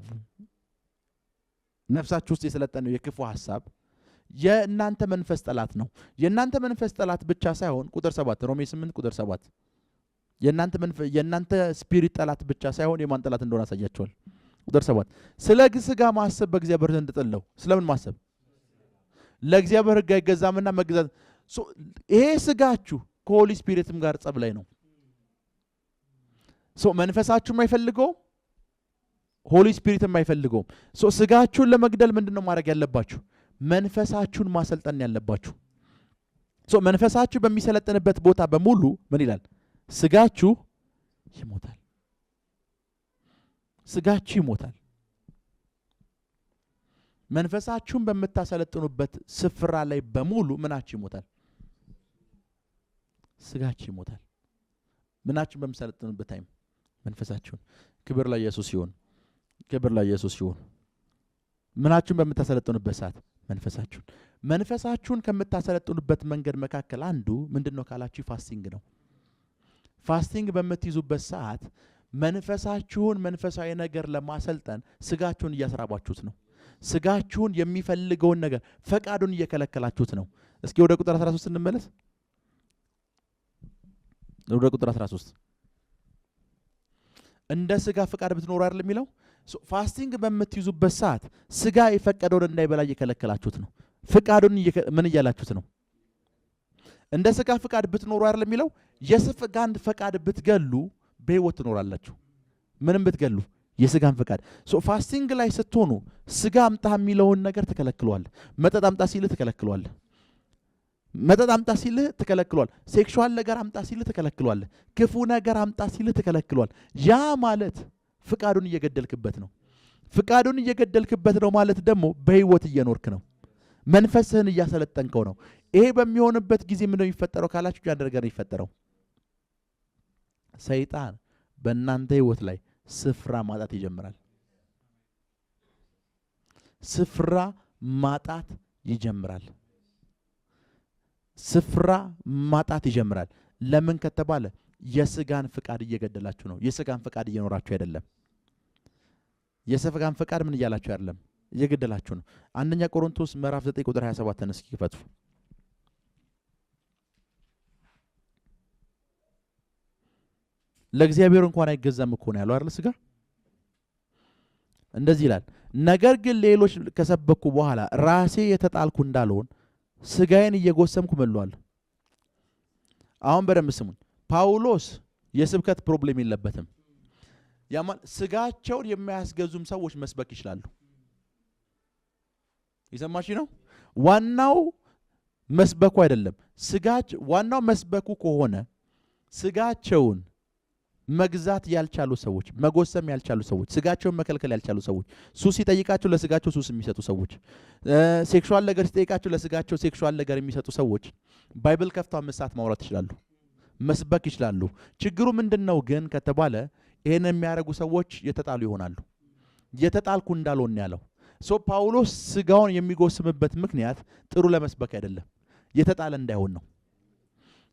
ነፍሳችሁ ውስጥ የሰለጠነው የክፉ ሐሳብ የእናንተ መንፈስ ጠላት ነው። የእናንተ መንፈስ ጠላት ብቻ ሳይሆን ቁጥር 7 ሮሜ 8 ቁጥር 7 የእናንተ ስፒሪት ጠላት ብቻ ሳይሆን የማን ጠላት እንደሆነ ያሳያቸዋል። ቁጥር 7 ስለ ስጋ ማሰብ በእግዚአብሔር ዘንድ ጥል ነው። ስለምን ማሰብ? ለእግዚአብሔር ሕግ አይገዛምና መግዛት። ይሄ ስጋችሁ ከሆሊ ስፒሪትም ጋር ጸብ ላይ ነው። መንፈሳችሁም አይፈልገውም፣ ሆሊ ስፒሪትም አይፈልገውም። ስጋችሁን ለመግደል ምንድነው ማድረግ ያለባችሁ? መንፈሳችሁን ማሰልጠን ያለባችሁ። መንፈሳችሁ በሚሰለጥንበት ቦታ በሙሉ ምን ይላል? ስጋችሁ ይሞታል። ስጋችሁ ይሞታል። መንፈሳችሁን በምታሰለጥኑበት ስፍራ ላይ በሙሉ ምናችሁ ይሞታል? ስጋችሁ ይሞታል። ምናችሁን በምታሰለጥኑበት ታይም መንፈሳችሁን። ክብር ለኢየሱስ ይሁን። ክብር ለኢየሱስ ይሁን። ምናችሁን በምታሰለጥኑበት ሰዓት መንፈሳችሁን ከምታሰለጥኑበት መንገድ መካከል አንዱ ምንድነው ካላችሁ ፋስቲንግ ነው። ፋስቲንግ በምትይዙበት ሰዓት መንፈሳችሁን መንፈሳዊ ነገር ለማሰልጠን ስጋችሁን እያስራባችሁት ነው። ስጋችሁን የሚፈልገውን ነገር ፈቃዱን እየከለከላችሁት ነው። እስኪ ወደ ቁጥር 13 እንመለስ። ወደ ቁጥር 13 እንደ ስጋ ፈቃድ ብትኖሩ አይደል የሚለው። ፋስቲንግ በምትይዙበት ሰዓት ስጋ የፈቀደውን እንዳይበላ እየከለከላችሁት ነው። ፈቃዱን ምን እያላችሁት ነው? እንደ ስጋ ፈቃድ ብትኖሩ አይደል የሚለው። የስጋን ፈቃድ ብትገሉ በህይወት ትኖራላችሁ። ምንም ብትገሉ የስጋን ፈቃድ። ፋስቲንግ ላይ ስትሆኑ ስጋ አምጣ የሚለውን ነገር ተከለክሏል። መጠጥ አምጣ ሲልህ ተከለክሏል። መጠጥ አምጣ ሲልህ ተከለክሏል። ሴክሹዋል ነገር አምጣ ሲልህ ተከለክሏል። ክፉ ነገር አምጣ ሲልህ ተከለክሏል። ያ ማለት ፍቃዱን እየገደልክበት ነው። ፍቃዱን እየገደልክበት ነው ማለት ደግሞ በህይወት እየኖርክ ነው። መንፈስህን እያሰለጠንከው ነው። ይሄ በሚሆንበት ጊዜ ምንድነው የሚፈጠረው ካላችሁ ያ ነገር ነው የሚፈጠረው። ሰይጣን በእናንተ ህይወት ላይ ስፍራ ማጣት ይጀምራል። ስፍራ ማጣት ይጀምራል። ስፍራ ማጣት ይጀምራል። ለምን ከተባለ የስጋን ፍቃድ እየገደላችሁ ነው። የስጋን ፍቃድ እየኖራችሁ አይደለም። የስጋን ፍቃድ ምን እያላችሁ አይደለም፣ እየገደላችሁ ነው። አንደኛ ቆሮንቶስ ምዕራፍ 9 ቁጥር 27 እስኪ ክፈቱ። ለእግዚአብሔር እንኳን አይገዛም እኮ ነው ያለው አይደል? ስጋ እንደዚህ ይላል። ነገር ግን ሌሎች ከሰበኩ በኋላ ራሴ የተጣልኩ እንዳልሆን ስጋዬን እየጎሰምኩ እምለዋለሁ። አሁን በደንብ ስሙኝ። ጳውሎስ የስብከት ፕሮብሌም የለበትም። ያማል ስጋቸውን የማያስገዙም ሰዎች መስበክ ይችላሉ። ይሰማሽ ነው። ዋናው መስበኩ አይደለም። ዋናው መስበኩ ከሆነ ስጋቸውን መግዛት ያልቻሉ ሰዎች፣ መጎሰም ያልቻሉ ሰዎች፣ ስጋቸውን መከልከል ያልቻሉ ሰዎች፣ ሱስ ሲጠይቃቸው ለስጋቸው ሱስ የሚሰጡ ሰዎች፣ ሴክሹዋል ነገር ሲጠይቃቸው ለስጋቸው ሴክሹዋል ነገር የሚሰጡ ሰዎች ባይብል ከፍተው መስዋዕት ማውራት ይችላሉ፣ መስበክ ይችላሉ። ችግሩ ምንድነው ግን ከተባለ ይሄን የሚያደርጉ ሰዎች የተጣሉ ይሆናሉ። የተጣልኩ እንዳልሆነ ያለው ጳውሎስ ስጋውን የሚጎስምበት ምክንያት ጥሩ ለመስበክ አይደለም፣ የተጣለ እንዳይሆን ነው።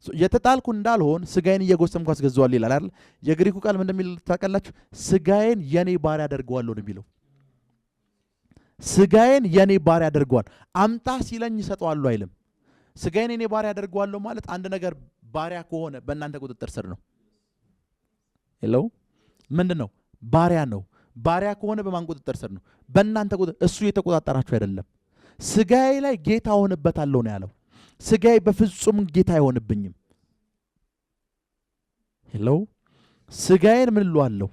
የተጣልኩ እንዳልሆን ስጋዬን እየጎሰምኩ አስገዛዋለሁ ይላል አይደል? የግሪኩ ቃል ምን እንደሚል ታውቃላችሁ? ስጋዬን የኔ ባሪያ አደርገዋለሁ ነው የሚለው። ስጋዬን የኔ ባሪያ አደርገዋል። አምጣ ሲለኝ እሰጠዋለሁ አይልም። ስጋዬን የኔ ባሪያ አደርገዋለሁ ማለት አንድ ነገር ባሪያ ከሆነ በእናንተ ቁጥጥር ስር ነው። ሄሎ ምንድነው? ባሪያ ነው። ባሪያ ከሆነ በማን ቁጥጥር ስር ነው? በእናንተ ቁጥጥር። እሱ የተቆጣጠራችሁ አይደለም። ስጋዬ ላይ ጌታ ሆንበታለሁ ነው ያለው። ስጋዬ በፍጹም ጌታ አይሆንብኝም። ሄሎ ስጋዬን ምን ልዋለሁ?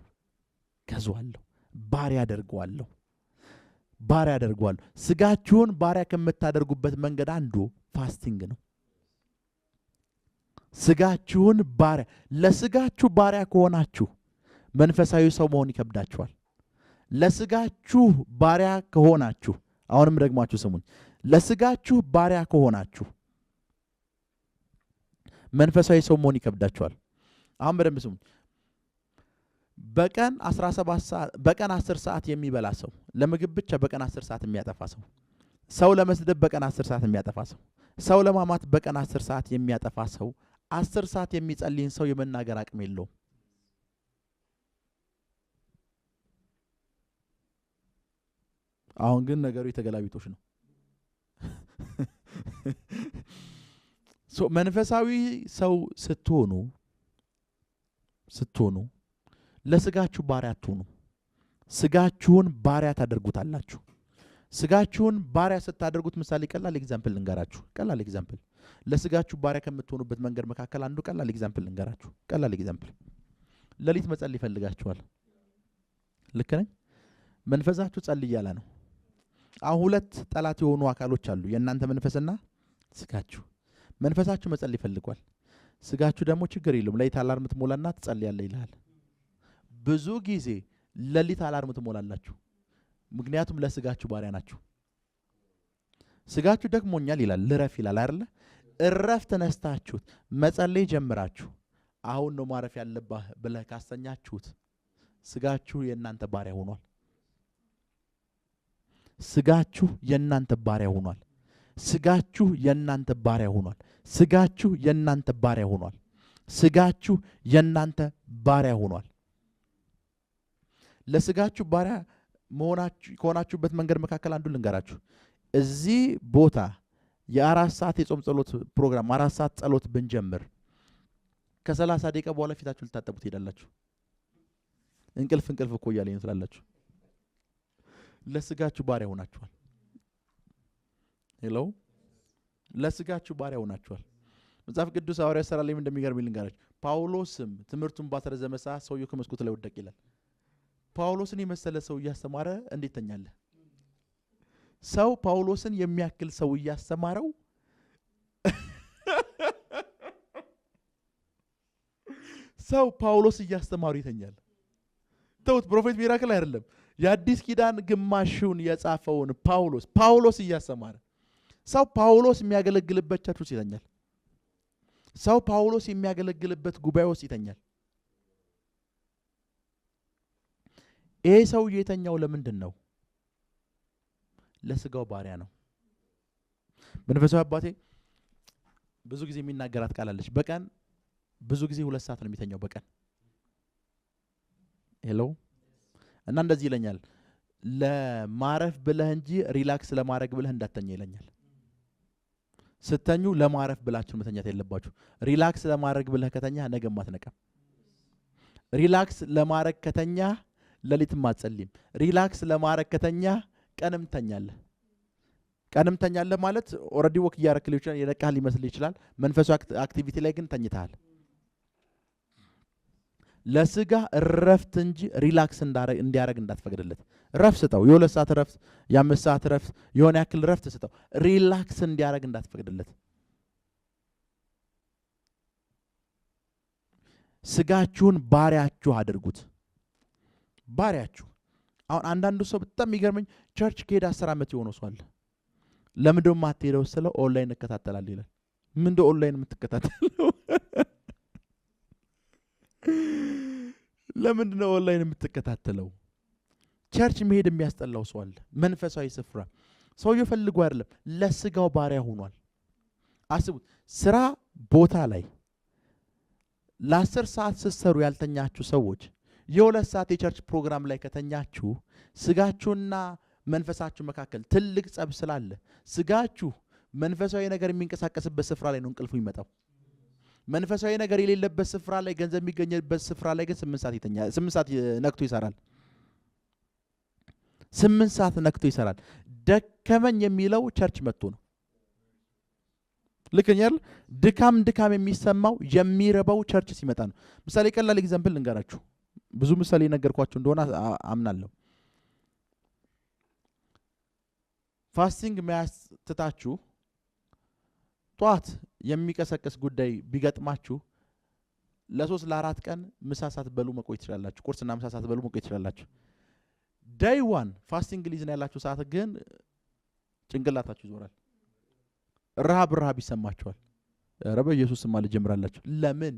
ገዛዋለሁ፣ ባሪያ አደርገዋለሁ፣ ባሪያ አደርገዋለሁ። ስጋችሁን ባሪያ ከምታደርጉበት መንገድ አንዱ ፋስቲንግ ነው። ስጋችሁን ባሪያ ለስጋችሁ ባሪያ ከሆናችሁ መንፈሳዊ ሰው መሆን ይከብዳችኋል። ለስጋችሁ ባሪያ ከሆናችሁ አሁንም ደግማችሁ ስሙኝ፣ ለስጋችሁ ባሪያ ከሆናችሁ መንፈሳዊ ሰው መሆን ይከብዳችኋል። አሁን በደንብ ስሙኝ። በቀን 17 ሰዓት በቀን 10 ሰዓት የሚበላ ሰው፣ ለምግብ ብቻ በቀን 10 ሰዓት የሚያጠፋ ሰው፣ ሰው ለመስደብ በቀን 10 ሰዓት የሚያጠፋ ሰው፣ ሰው ለማማት በቀን 10 ሰዓት የሚያጠፋ ሰው 10 ሰዓት የሚጸልይን ሰው የመናገር አቅም የለውም። አሁን ግን ነገሩ የተገላቢጦሽ ነው። መንፈሳዊ ሰው ስትሆኑ ለስጋችሁ ባሪያ አትሁኑ። ስጋችሁን ባሪያ ታደርጉታላችሁ። ስጋችሁን ባሪያ ስታደርጉት ምሳሌ ቀላል ኤግዛምፕል ልንገራችሁ። ቀላል ኤግዛምፕል ለስጋችሁ ባሪያ ከምትሆኑበት መንገድ መካከል አንዱ ቀላል ኤግዛምፕል ልንገራችሁ። ቀላል ኤግዛምፕል ለሊት መጸለይ ይፈልጋችኋል። ልክ ነኝ? መንፈሳችሁ ጸልይ ያለ ነው። አሁን ሁለት ጠላት የሆኑ አካሎች አሉ፣ የእናንተ መንፈስና ስጋችሁ። መንፈሳችሁ መጸለይ ይፈልጋል። ስጋችሁ ደግሞ ችግር የለውም ለሊት አላርም ትሞላና ትጸልያለህ ይላል። ብዙ ጊዜ ለሊት አላርም ትሞላላችሁ፣ ምክንያቱም ለስጋችሁ ባሪያ ናችሁ። ስጋችሁ ደክሞኛል ይላል፣ ልረፍ ይላል አይደል? እረፍት ተነስታችሁት መጸለይ ጀምራችሁ አሁን ነው ማረፍ ያለባህ ብለህ ካስተኛችሁት ስጋችሁ የእናንተ ባሪያ ሆኗል። ስጋችሁ የእናንተ ባሪያ ሆኗል። ስጋችሁ የእናንተ ባሪያ ሆኗል። ስጋችሁ የእናንተ ባሪያ ሆኗል። ስጋችሁ የእናንተ ባሪያ ሆኗል። ለስጋችሁ ባሪያ ከሆናችሁበት መንገድ መካከል አንዱ ልንገራችሁ። እዚህ ቦታ የ4 ሰዓት የጾም ጸሎት ፕሮግራም 4 ሰዓት ጸሎት ብንጀምር ከ30 ደቂቃ በኋላ ፊታችሁ ልታጠቡ ትሄዳላችሁ። እንቅልፍ እኮ እያለኝ ትላላችሁ። ለስጋችሁ ባሪያ ሆናችኋል። ሄሎ፣ ለስጋችሁ ባሪያ ሆናችኋል። መጽሐፍ ቅዱስ ሐዋርያት ሥራ ላይ እንደሚገርም ልንገራችሁ። ጳውሎስም ትምህርቱን ባተረዘመ ሰዓት ሰውየው ከመስኮት ላይ ወደቀ ይላል። ጳውሎስን የመሰለ ሰው እያስተማረ እንዴት ተኛለህ? ሰው ጳውሎስን የሚያክል ሰው እያስተማረው ሰው ጳውሎስ እያስተማሩ ይተኛል። ተውት፣ ፕሮፌት ሚራክል አይደለም። የአዲስ ኪዳን ግማሹን የጻፈውን ጳውሎስ እያስተማረ ሰው ጳውሎስ የሚያገለግልበት ቸርች ውስጥ ይተኛል። ሰው ጳውሎስ የሚያገለግልበት ጉባኤ ውስጥ ይተኛል። ይሄ ሰው የተኛው ለምንድን ነው? ለስጋው ባሪያ ነው። መንፈሳዊ አባቴ ብዙ ጊዜ የሚናገራት ቃላለች። በቀን ብዙ ጊዜ 2 ሰዓት ነው የሚተኛው በቀን። ሄሎ፣ እና እንደዚህ ይለኛል፣ ለማረፍ ብለህ እንጂ ሪላክስ ለማድረግ ብለህ እንዳተኛ ይለኛል። ስተኙ ለማረፍ ብላችሁ መተኛት የለባችሁ። ሪላክስ ለማድረግ ብለህ ከተኛ ነገም አትነቃም። ሪላክስ ለማድረግ ከተኛ ለሊትም አትጸልይም። ሪላክስ ለማድረግ ከተኛ ቀንም ተኛለህ። ቀንም ተኛለህ ማለት ኦልሬዲ ወክ እያረክል ይችላል፣ የነቃህ ሊመስል ይችላል። መንፈሳዊ አክቲቪቲ ላይ ግን ተኝተሃል። ለስጋ እረፍት እንጂ ሪላክስ እንዲያረግ እንዳትፈቅድለት። ረፍት ስጠው። የ2 ሰዓት ረፍት፣ የ5 ሰዓት ረፍት፣ የሆነ ያክል ረፍት ስጠው። ሪላክስ እንዲያረግ እንዳትፈቅድለት። ስጋችሁን ባሪያችሁ አድርጉት። ባሪያችሁ። አሁን አንዳንዱ ሰው በጣም የሚገርመኝ ቸርች ከሄደ 10 ዓመት የሆነው ሰው አለ። ለምንድነው የማትሄደው ስለው ኦንላይን እከታተላለሁ ይላል። ምንድነው ኦንላይን የምትከታተለው? ለምንድነው ኦንላይን የምትከታተለው? ቸርች መሄድ የሚያስጠላው ሰው አለ። መንፈሳዊ ስፍራ ሰውየው ፈልጎ አይደለም፣ ለስጋው ባሪያ ሆኗል። አስቡት፣ ስራ ቦታ ላይ ለ10 ሰዓት ስትሰሩ ያልተኛችሁ ሰዎች የ2 ሰዓት የቸርች ፕሮግራም ላይ ከተኛችሁ ስጋችሁና መንፈሳችሁ መካከል ትልቅ ጸብ ስላለ ስጋችሁ መንፈሳዊ ነገር የሚንቀሳቀስበት ስፍራ ላይ ነው እንቅልፉ ይመጣው። መንፈሳዊ ነገር የሌለበት ስፍራ ላይ፣ ገንዘብ የሚገኝበት ስፍራ ላይ ግን 8 ሰዓት ይተኛል። 8 ሰዓት ነክቶ ይሰራል። 8 ሰዓት ነክቶ ይሰራል። ደከመኝ የሚለው ቸርች መጥቶ ነው። ልክኛል። ድካም የሚሰማው የሚረባው ቸርች ሲመጣ ነው። ምሳሌ ቀላል ኤግዛምፕል ልንገራችሁ። ብዙ ምሳሌ ነገርኳችሁ እንደሆነ አምናለሁ። ፋስቲንግ ማያስተታችሁ ጧት የሚቀሰቀስ ጉዳይ ቢገጥማችሁ ለ3 ለ4 ቀን ምሳ ሳትበሉ መቆየት ትችላላችሁ። ቁርስና ምሳ ሳትበሉ መቆየት ትችላላችሁ። ዳይ 1 ፋስቲንግ ሊዝን ያላችሁ ሰዓት ግን ጭንቅላታችሁ ይዞራል። ረሃብ ይሰማችኋል። ኧረ በኢየሱስ ስም ማለት ጀምራላችሁ። ለምን?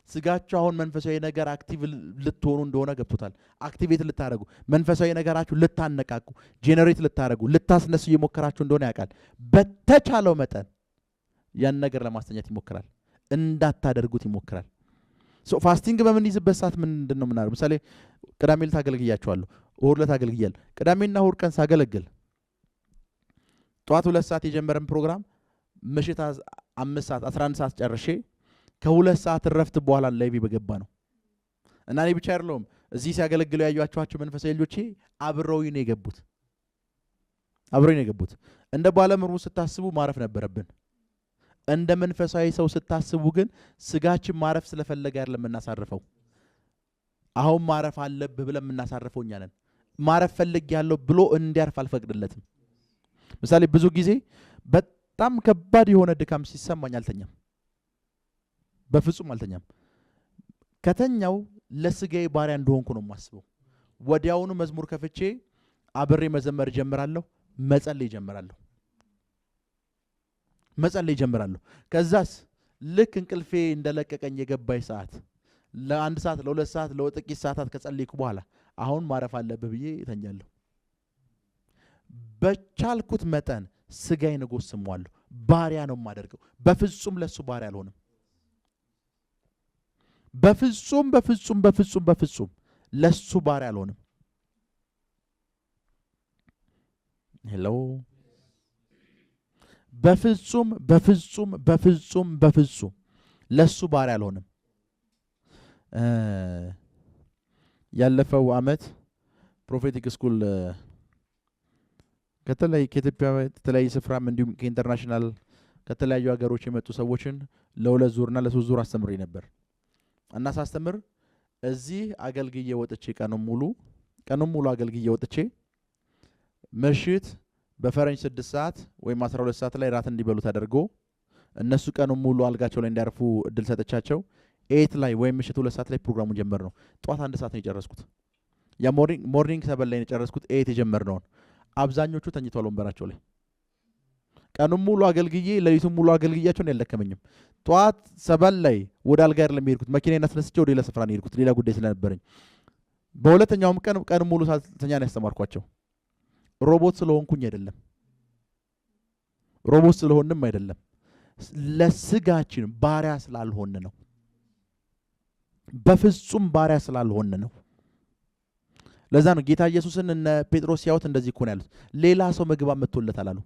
ስጋችሁ አሁን መንፈሳዊ ነገር አክቲቭ ልትሆኑ እንደሆነ ገብቶታል። አክቲቬት ልታደርጉ መንፈሳዊ ነገራችሁ ልታነቃቁ ጄነሬት ልታደርጉ ልታስነሱ እየሞከራችሁ እንደሆነ ያውቃል። በተቻለው መጠን ያን ነገር ለማስተኛት ይሞክራል፣ እንዳታደርጉት ይሞክራል። ፋስቲንግ በምንይዝበት ሰዓት ምንድን ነው የምናደርገው? ምሳሌ ቅዳሜ ዕለት አገልግያችኋለሁ፣ እሑድ ዕለት አገልግያለሁ። ቅዳሜና እሑድ ቀን ሳገለግል ጠዋት 2 ሰዓት የጀመረን ፕሮግራም ምሽት 5 ሰዓት 11 ሰዓት ጨርሼ ከ2 ሰዓት እረፍት በኋላ ላይቭ በገባ ነው። እና እኔ ብቻ አይደለሁም እዚህ ሲያገለግሉ ያዩአችኋቸው መንፈሳዊ ልጆቼ አብረውኝ ነው የገቡት። እንደ ባለምሩ ስታስቡ ማረፍ ነበረብን። እንደ መንፈሳዊ ሰው ስታስቡ ግን ስጋችን ማረፍ ስለፈለገ አይደለም የምናሳርፈው። አሁን ማረፍ አለብህ ብለን የምናሳርፈው እኛ ነን። ማረፍ ፈልጌያለሁ ብሎ እንዲያርፍ አልፈቅድለትም። ምሳሌ ብዙ ጊዜ በጣም ከባድ የሆነ ድካም ሲሰማኝ አልተኛም፣ በፍጹም አልተኛም። ከተኛው ለስጋዬ ባሪያ እንደሆንኩ ነው የማስበው። ወዲያውኑ መዝሙር ከፍቼ አብሬ መዘመር ጀምራለሁ፣ መጸለይ ጀምራለሁ። ከዛስ ልክ እንቅልፌ እንደለቀቀኝ የገባኝ ሰዓት ለ1 ሰዓት ለ2 ሰዓት ለጥቂት ሰዓታት ከጸለይኩ በኋላ አሁን ማረፍ አለብህ ብዬ እተኛለሁ። በቻልኩት መጠን ስጋዬን እጎስመዋለሁ። ባሪያ ነው የማደርገው። በፍጹም ለሱ ባሪያ አልሆንም። በፍጹም ለሱ ባሪያ አልሆንም። ሄሎ በፍጹም ለሱ ባሪያ አልሆንም። ያለፈው አመት ፕሮፌቲክ ስኩል ከኢትዮጵያ ከተለያየ ስፍራም እንዲሁም ከኢንተርናሽናል ከተለያዩ ሀገሮች የመጡ ሰዎችን ለ2 ዙርና ለ3 ዙር አስተምሬ ነበር። እና ሳስተምር እዚህ አገልግዬ ወጥቼ ቀኑን ሙሉ አገልግዬ ወጥቼ ምሽት በፈረንጅ 6 ሰዓት ወይም 12 ሰዓት ላይ ራት እንዲበሉ ተደርጎ እነሱ ቀኑን ሙሉ አልጋቸው ላይ እንዲያርፉ እድል ሰጥቻቸው 8 ላይ ወይም ምሽት 2 ሰዓት ላይ ፕሮግራሙ ጀመር ነው። ጧት 1 ሰዓት ነው የጨረስኩት። ያ ሞርኒንግ 7 ላይ ነው የጨረስኩት። 8 የጀመርነውን አብዛኞቹ ተኝቷል ወንበራቸው ላይ። ቀኑን ሙሉ አገልግዬ ሌሊቱን ሙሉ አገልግያቸው ነው ያልደከመኝም። ጧት 7 ላይ ወደ አልጋ አይደለም የሄድኩት፣ መኪናዬን አስነስቼ ወደ ሌላ ስፍራ ነው የሄድኩት፣ ሌላ ጉዳይ ስለነበረኝ። በሁለተኛውም ቀን ሙሉ ሳልተኛ ነው ያስተማርኳቸው። ሮቦት ስለሆንኩኝ አይደለም፣ ሮቦት ስለሆንም አይደለም፣ ለስጋችን ባሪያ ስላልሆን ነው። በፍጹም ባሪያ ስላልሆን ነው። ለዛ ነው ጌታ ኢየሱስን እነ ጴጥሮስ ሲያዩት እንደዚህ እኮ ነው ያሉት፣ ሌላ ሰው ምግብ አመጥቶለታል አሉ።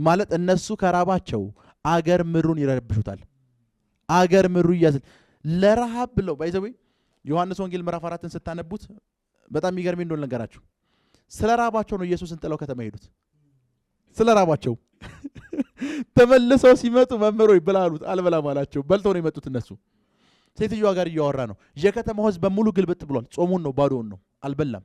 ማለት እነሱ ከራባቸው አገር ምድሩን ይረብሹታል። አገር ምድሩ ይያዝል ለረሃብ ብለው ባይዘው ዮሐንስ ወንጌል ምዕራፍ 4ን ስታነቡት በጣም የሚገርም እንደሆነ ነገራችሁ። ስለ ራባቸው ነው ኢየሱስን ጥለው ከተማ ሄዱት። ስለ ራባቸው ተመልሰው ሲመጡ መምህር ሆይ ብላ አሉት። አልበላም አላቸው። በልተው ነው የመጡት እነሱ። ሴትዮዋ ጋር እያወራ ነው። የከተማው ሕዝብ በሙሉ ግልብጥ ብሏል። ጾሙን ነው፣ ባዶውን ነው፣ አልበላም።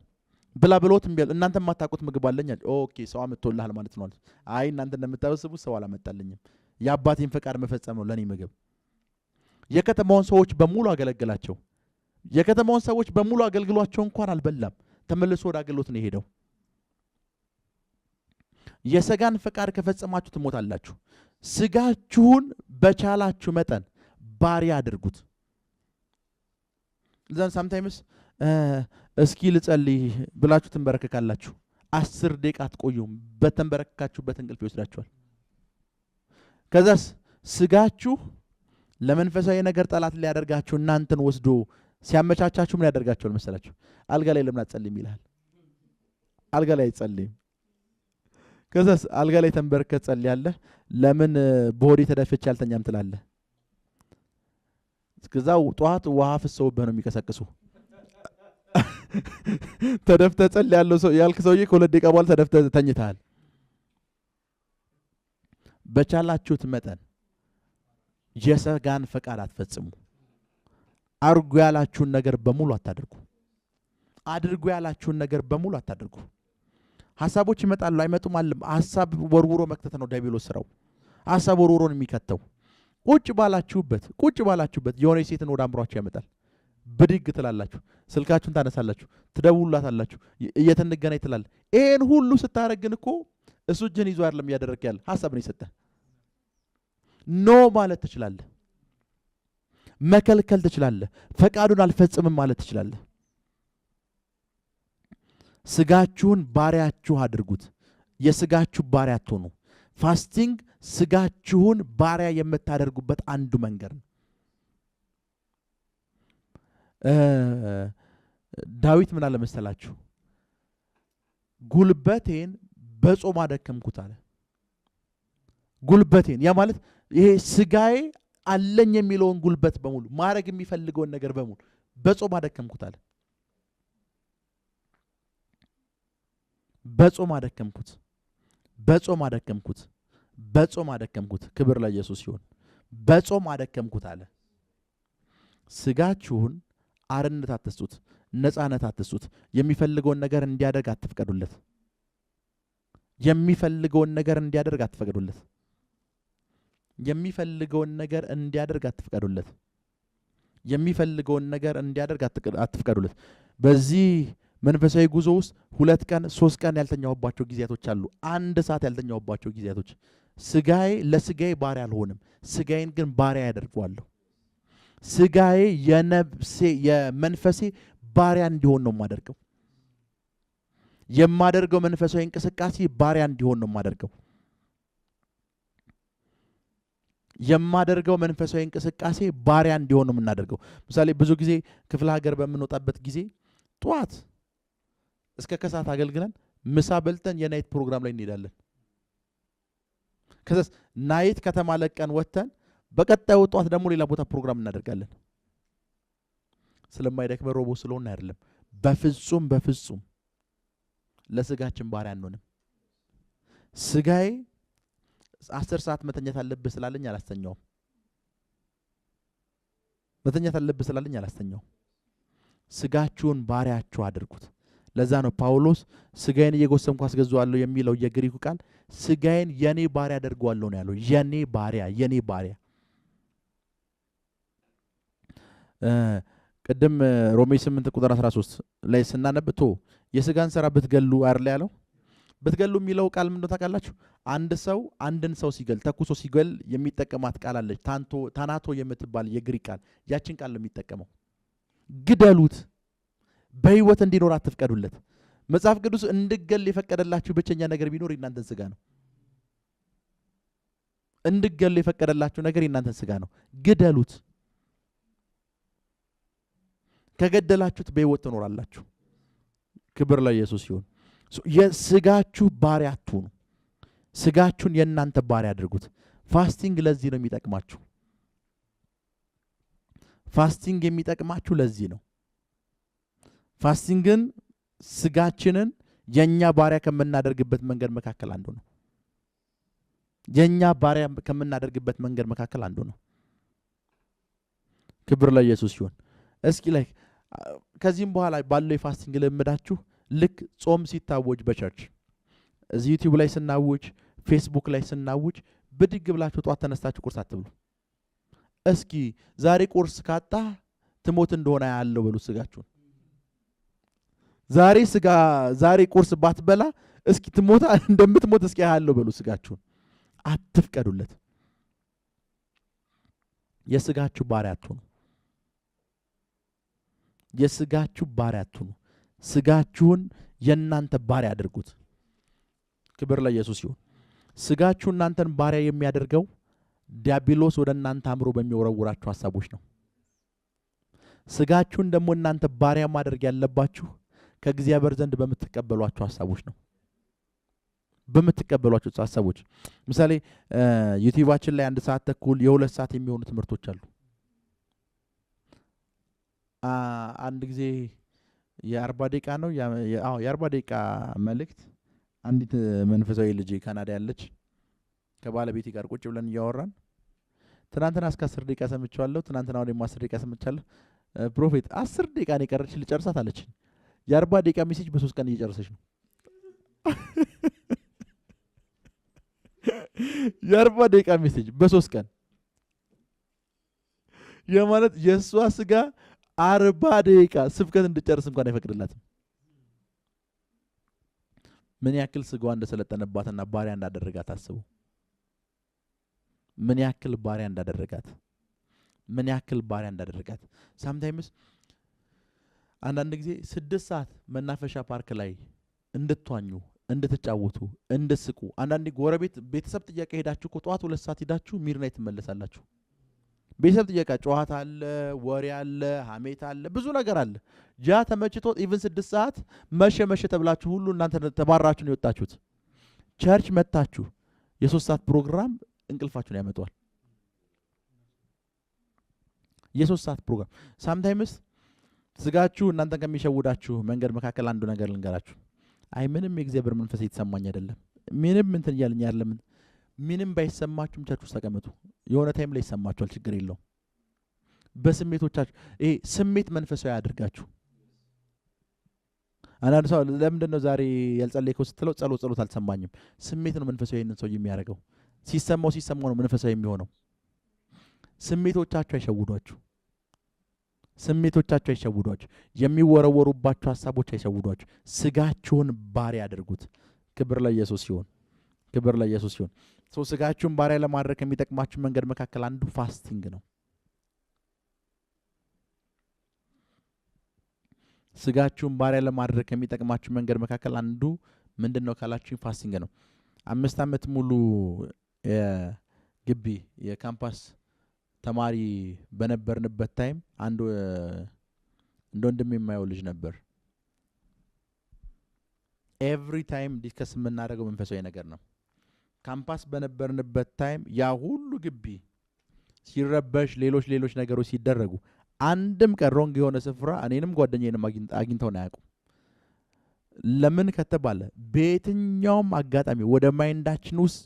ብላ ብሎት እምቢ አለ። እናንተ የማታውቁት ምግብ አለኝ አለ። ኦኬ ሰው አመጥቶልሃል ማለት ነው አለ። አይ እናንተ እንደምታወስቡት ሰው አላመጣልኝም፣ የአባቴን ፈቃድ መፈጸም ነው ለኔ ምግብ። የከተማውን ሰዎች በሙሉ አገለገላቸው። የከተማውን ሰዎች በሙሉ አገልግሏቸው እንኳን አልበላም። ተመልሶ ወደ አገልግሎት ነው የሄደው። የሥጋን ፈቃድ ከፈጸማችሁ ትሞታላችሁ። ስጋችሁን በቻላችሁ መጠን ባሪያ አድርጉት። ለዛን ሳምታይምስ እስኪ ልጸልይ ብላችሁ ትንበረከካላችሁ። 10 ደቂቃ አትቆዩም። በተንበረከካችሁበት እንቅልፍ ይወስዳችኋል። ከዛስ ስጋችሁ ለመንፈሳዊ ነገር ጠላት ሊያደርጋችሁ እናንተን ወስዶ ሲያመቻቻችሁ ምን ያደርጋችኋል መሰላችሁ? አልጋ ላይ ለምን አትጸልይም ይልሃል። አልጋ ላይ አይጸልይም። ከዛስ አልጋ ላይ ተንበርከክ ጸልያለህ። ለምን በሆዴ ተደፍቼ አልተኛም ትላለህ። ከዛው ጧት ውሃ ፍሰውብህ ነው የሚቀሰቅሱ። ተደፍተህ ጸልያለሁ ያልክ ሰውዬ ከ2 ደቂቃ በኋላ ተደፍተህ ተኝተሃል። በቻላችሁት መጠን የሥጋን ፈቃድ አትፈጽሙ። አድርጉ ያላችሁን ነገር በሙሉ አታድርጉ። አድርጉ ያላችሁን ነገር በሙሉ አታድርጉ። ሐሳቦች ይመጣሉ አይመጡም አለ። ሐሳብ ወርውሮ መክተት ነው ዲያብሎስ ስራው። ሐሳብ ወርውሮን የሚከተው ቁጭ ባላችሁበት የሆነ ሴትን ወደ አምሯችሁ ያመጣል። ብድግ ትላላችሁ፣ ስልካችሁን ታነሳላችሁ፣ ትደውሉላታላችሁ፣ እየተንገናኝ ትላል። ይሄን ሁሉ ስታረግን እኮ እሱ እጅን ይዞ አይደለም እያደረክ ያለ ሐሳብ ነው የሰጠህ። ኖ ማለት ትችላለህ። መከልከል ትችላለህ። ፈቃዱን አልፈጽምም ማለት ትችላለህ። ስጋችሁን ባሪያችሁ አድርጉት። የስጋችሁ ባሪያ አትሆኑ። ፋስቲንግ ስጋችሁን ባሪያ የምታደርጉበት አንዱ መንገድ ነው። ዳዊት ምን አለ መሰላችሁ? ጉልበቴን በጾም አደከምኩት አለ። ጉልበቴን ያ ማለት ይሄ ስጋዬ አለኝ የሚለውን ጉልበት በሙሉ ማድረግ የሚፈልገውን ነገር በሙሉ በጾም አደከምኩት አለ። በጾም አደከምኩት፣ በጾም አደከምኩት፣ በጾም አደከምኩት። ክብር ለኢየሱስ ይሁን። በጾም አደከምኩት አለ። ስጋችሁን አርነት አትስጡት፣ ነፃነት አትስጡት። የሚፈልገውን ነገር እንዲያደርግ አትፍቀዱለት። የሚፈልገውን ነገር እንዲያደርግ አትፈቅዱለት። የሚፈልገውን ነገር እንዲያደርግ አትፍቀዱለት። የሚፈልገውን ነገር እንዲያደርግ አትፍቀዱለት። በዚህ መንፈሳዊ ጉዞ ውስጥ 2 ቀን 3 ቀን ያልተኛሁባቸው ጊዜያቶች አሉ። 1 ሰዓት ያልተኛሁባቸው ጊዜያቶች። ስጋዬ ለስጋዬ ባሪያ አልሆንም፣ ስጋዬን ግን ባሪያ ያደርገዋለሁ። ስጋዬ የነፍሴ የመንፈሴ ባሪያ እንዲሆን ነው የማደርገው። የማደርገው መንፈሳዊ እንቅስቃሴ ባሪያ እንዲሆን ነው የማደርገው። የማደርገው መንፈሳዊ እንቅስቃሴ ባሪያ እንዲሆን ነው የምናደርገው። ምሳሌ ብዙ ጊዜ ክፍለ ሀገር በምንወጣበት ጊዜ ጧት እስከ ከሰዓት አገልግለን ምሳ በልተን የናይት ፕሮግራም ላይ እንሄዳለን። ከዛስ ናይት ከተማ ለቀን ወጥተን በቀጣዩ ጧት ደግሞ ሌላ ቦታ ፕሮግራም እናደርጋለን። ስለማይደክመን ሮቦ ስለሆነ አይደለም። በፍጹም በፍጹም ለስጋችን ባሪያ አንሆንም። ስጋዬ 10 ሰዓት መተኛት አለብህ ስላለኝ አላስተኛውም። መተኛት አለብህ ስላለኝ አላስተኛውም። ስጋችሁን ባሪያችሁ አድርጉት። ለዛ ነው ጳውሎስ ስጋዬን እየጎሰምኩ አስገዛዋለሁ የሚለው የግሪኩ ቃል ስጋዬን የኔ ባሪያ አደርገዋለሁ ነው ያለው። የኔ ባሪያ፣ የኔ ባሪያ። ቅድም ሮሜ 8 ቁጥር 13 ላይ ስናነብቶ የስጋን ሥራ ብትገሉ አይደል ያለው? ብትገሉ የሚለው ቃል ምንድነው ታውቃላችሁ? አንድ ሰው አንድን ሰው ሲገል ተኩሶ ሲገል የሚጠቀማት ቃል አለች። ታናቶ የምትባል የግሪክ ቃል። ያችን ቃል ነው የሚጠቀመው። ግደሉት፣ በህይወት እንዲኖር አትፍቀዱለት። መጽሐፍ ቅዱስ እንድገል የፈቀደላችሁ ብቸኛ ነገር ቢኖር የእናንተን ስጋ ነው። እንድገል የፈቀደላችሁ ነገር የእናንተን ስጋ ነው። ግደሉት። ከገደላችሁት በህይወት ትኖራላችሁ። ክብር ለኢየሱስ ይሁን። የስጋችሁ ባሪያ አትሁኑ። ስጋችሁን የእናንተ ባሪያ አድርጉት። ፋስቲንግ ለዚህ ነው የሚጠቅማችሁ። ፋስቲንግ የሚጠቅማችሁ ለዚህ ነው። ፋስቲንግን ስጋችንን የኛ ባሪያ ከምናደርግበት መንገድ መካከል አንዱ ነው። የኛ ባሪያ ከምናደርግበት መንገድ መካከል አንዱ ነው። ክብር ለኢየሱስ ይሁን። እስኪ ላይ ከዚህም በኋላ ባለው የፋስቲንግ ልምዳችሁ ልክ ጾም ሲታወጅ በቸርች እዚህ ዩቲዩብ ላይ ስናውጅ፣ ፌስቡክ ላይ ስናውጅ ብድግ ብላችሁ ጧት ተነስታችሁ ቁርስ አትብሉ። እስኪ ዛሬ ቁርስ ካጣ ትሞት እንደሆነ ያለው በሉ ስጋችሁን። ዛሬ ቁርስ ባትበላ እስኪ ትሞታ እንደምትሞት እስኪ ያለው በሉ ስጋችሁን። አትፍቀዱለት። የስጋችሁ ባሪያ አትሁኑ። የስጋችሁ ባሪያ አትሁኑ። ስጋችሁን የእናንተ ባሪያ አድርጉት። ክብር ለኢየሱስ ይሁን። ስጋችሁ እናንተን ባሪያ የሚያደርገው ዲያብሎስ ወደ እናንተ አምሮ በሚወረውራችሁ ሐሳቦች ነው። ስጋችሁን ደግሞ እናንተ ባሪያ ማድረግ ያለባችሁ ከእግዚአብሔር ዘንድ በምትቀበሏቸው ሐሳቦች ነው። በምትቀበሏቸው ሐሳቦች ምሳሌ ዩቲዩባችን ላይ 1 ሰዓት ተኩል የ2 ሰዓት የሚሆኑ ትምህርቶች አሉ። አንድ ጊዜ የ40 ደቂቃ ነው የ40 ደቂቃ መልእክት አንዲት መንፈሳዊ ልጅ ካናዳ ያለች ከባለቤቴ ጋር ቁጭ ብለን እያወራን ትናንትና እስከ 10 ደቂቃ ሰምቻለሁ፣ ትናንትና ወደ 10 ደቂቃ ሰምቻለሁ። ፕሮፌት 10 ደቂቃ ነው የቀረች ልጨርሳት አለችኝ። የ40 ደቂቃ ሜሴጅ በ3 ቀን እየጨረሰች ነው። የ40 ደቂቃ ሜሴጅ በ3 ቀን የማለት የሷ ስጋ 40 ደቂቃ ስብከት እንድጨርስ እንኳን አይፈቅድላትም። ምን ያክል ስጋዋ እንደሰለጠነባትና ባሪያ እንዳደረጋት አስቡ። ምን ያክል ባሪያ እንዳደረጋት። ምን ያክል ባሪያ እንዳደረጋት ሳምታይምስ አንዳንድ ጊዜ 6 ሰዓት መናፈሻ ፓርክ ላይ እንድትዋኙ እንድትጫወቱ እንድስቁ አንዳንድ ጎረቤት ቤተሰብ ጥያቄ ሄዳችሁ ጠዋት 2 ሰዓት ሄዳችሁ ሚድናይት ትመለሳላችሁ ቤተሰብ ጥያቄ ጨዋታ አለ ወሬ አለ ሐሜት አለ ብዙ ነገር አለ ያ ተመችቶ ኢቭን 6 ሰዓት መሸ ተብላችሁ ሁሉ እናንተ ተባራችሁ ነው የወጣችሁት ቸርች መጣችሁ የ3 ሰዓት ፕሮግራም እንቅልፋችሁን ያመጣዋል የ3 ሰዓት ፕሮግራም ሳምታይምስ ስጋችሁ እናንተ ከሚሸውዳችሁ መንገድ መካከል አንዱ ነገር ልንገራችሁ አይ ምንም የእግዚአብሔር መንፈስ እየተሰማኝ አይደለም ምንም እንትን ይያልኝ አይደለም ምንም ባይሰማችሁም ቸርች ውስጥ ተቀመጡ የሆነ ታይም ላይ ይሰማችኋል ችግር የለውም በስሜቶቻችሁ ስሜት መንፈሳዊ ያድርጋችሁ አንዳንድ ሰው ለምንድን ነው ዛሬ ያልጸለይከው ስትለው ጸሎት አልሰማኝም ስሜት ነው መንፈሳዊ ይሄንን ሰው የሚያደርገው ሲሰማው ነው መንፈሳዊ የሚሆነው ስሜቶቻችሁ አይሸውዷችሁ የሚወረወሩባችሁ ሐሳቦች አይሸውዷችሁ ስጋችሁን ባሪያ ያድርጉት ክብር ለኢየሱስ ይሁን ሰው ስጋችሁን ባሪያ ለማድረግ የሚጠቅማችሁ መንገድ መካከል አንዱ ፋስቲንግ ነው ስጋችሁን ባሪያ ለማድረግ የሚጠቅማችሁ መንገድ መካከል አንዱ ምንድነው ካላችሁ ፋስቲንግ ነው 5 ዓመት ሙሉ የግቢ የካምፓስ ተማሪ በነበርንበት ታይም አንዱ እንደወንድም የማየው ልጅ ነበር ኤቭሪ ታይም ዲስከስ የምናደርገው መንፈሳዊ ነገር ነው ካምፓስ በነበርንበት ታይም ያ ሁሉ ግቢ ሲረበሽ ሌሎች ነገሮች ሲደረጉ አንድም ቀሮንግ የሆነ ስፍራ እኔንም ጓደኛዬንም አግኝተው ነው ያውቁ ለምን ከተባለ በየትኛውም አጋጣሚ ወደ ማይንዳችን ውስጥ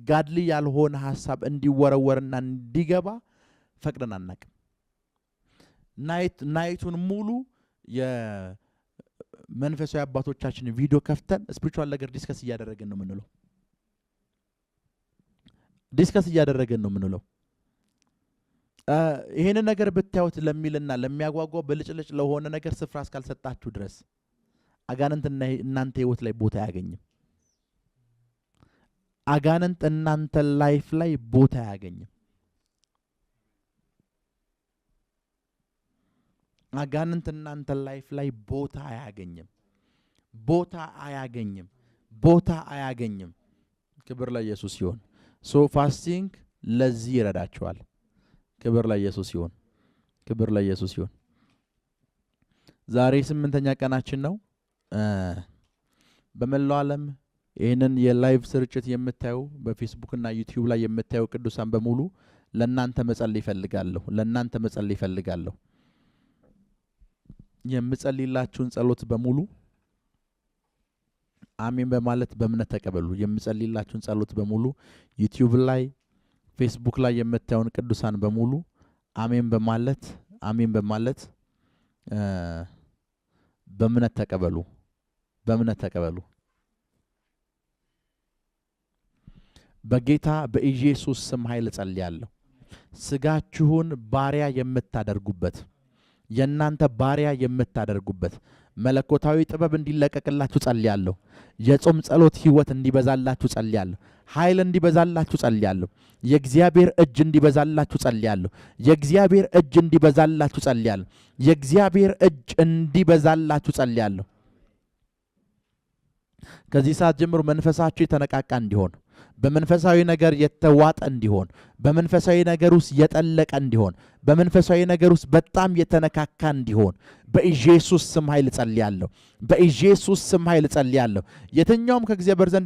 ጋድሊ ያልሆነ ሐሳብ እንዲወረወርና እንዲገባ ፈቅደን አናውቅም ናይቱን ሙሉ የመንፈሳዊ አባቶቻችን ቪዲዮ ከፍተን ስፒሪቹዋል ነገር ዲስከስ እያደረገን ነው የምንለው ይሄንን ነገር ብታዩት ለሚልና ለሚያጓጓው በልጭልጭ ለሆነ ነገር ስፍራ እስካልሰጣችሁ ድረስ አጋንንት እናንተ ህይወት ላይ ቦታ አያገኝም አጋንንት እናንተ ላይፍ ላይ ቦታ አያገኝም ክብር ለኢየሱስ ይሁን ሶ ፋስቲንግ ለዚህ ይረዳችኋል ክብር ለኢየሱስ ይሁን ዛሬ 8ኛ ቀናችን ነው በመላው ዓለም ይሄንን የላይቭ ስርጭት የምታዩ በፌስቡክ እና ዩቲዩብ ላይ የምታዩ ቅዱሳን በሙሉ ለእናንተ መጸለይ ይፈልጋለሁ የምጸልይላችሁን ጸሎት በሙሉ አሜን በማለት በእምነት ተቀበሉ የምጸልይላችሁን ጸሎት በሙሉ ዩቲዩብ ላይ ፌስቡክ ላይ የምታዩን ቅዱሳን በሙሉ አሜን በማለት በእምነት ተቀበሉ በጌታ በኢየሱስ ስም ኃይል ጸልያለሁ ስጋችሁን ባሪያ የምታደርጉበት የናንተ ባሪያ የምታደርጉበት መለኮታዊ ጥበብ እንዲለቀቅላችሁ ጸልያለሁ የጾም ጸሎት ህይወት እንዲበዛላችሁ ጸልያለሁ ኃይል እንዲበዛላችሁ ጸልያለሁ የእግዚአብሔር እጅ እንዲበዛላችሁ ጸልያለሁ ከዚህ ሰዓት ጀምሮ መንፈሳችሁ የተነቃቃ እንዲሆን በመንፈሳዊ ነገር የተዋጠ እንዲሆን በመንፈሳዊ ነገር ውስጥ የጠለቀ እንዲሆን በመንፈሳዊ ነገር ውስጥ በጣም የተነካካ እንዲሆን በኢየሱስ ስም ኃይል ጸልያለሁ የትኛውም ከእግዚአብሔር ዘንድ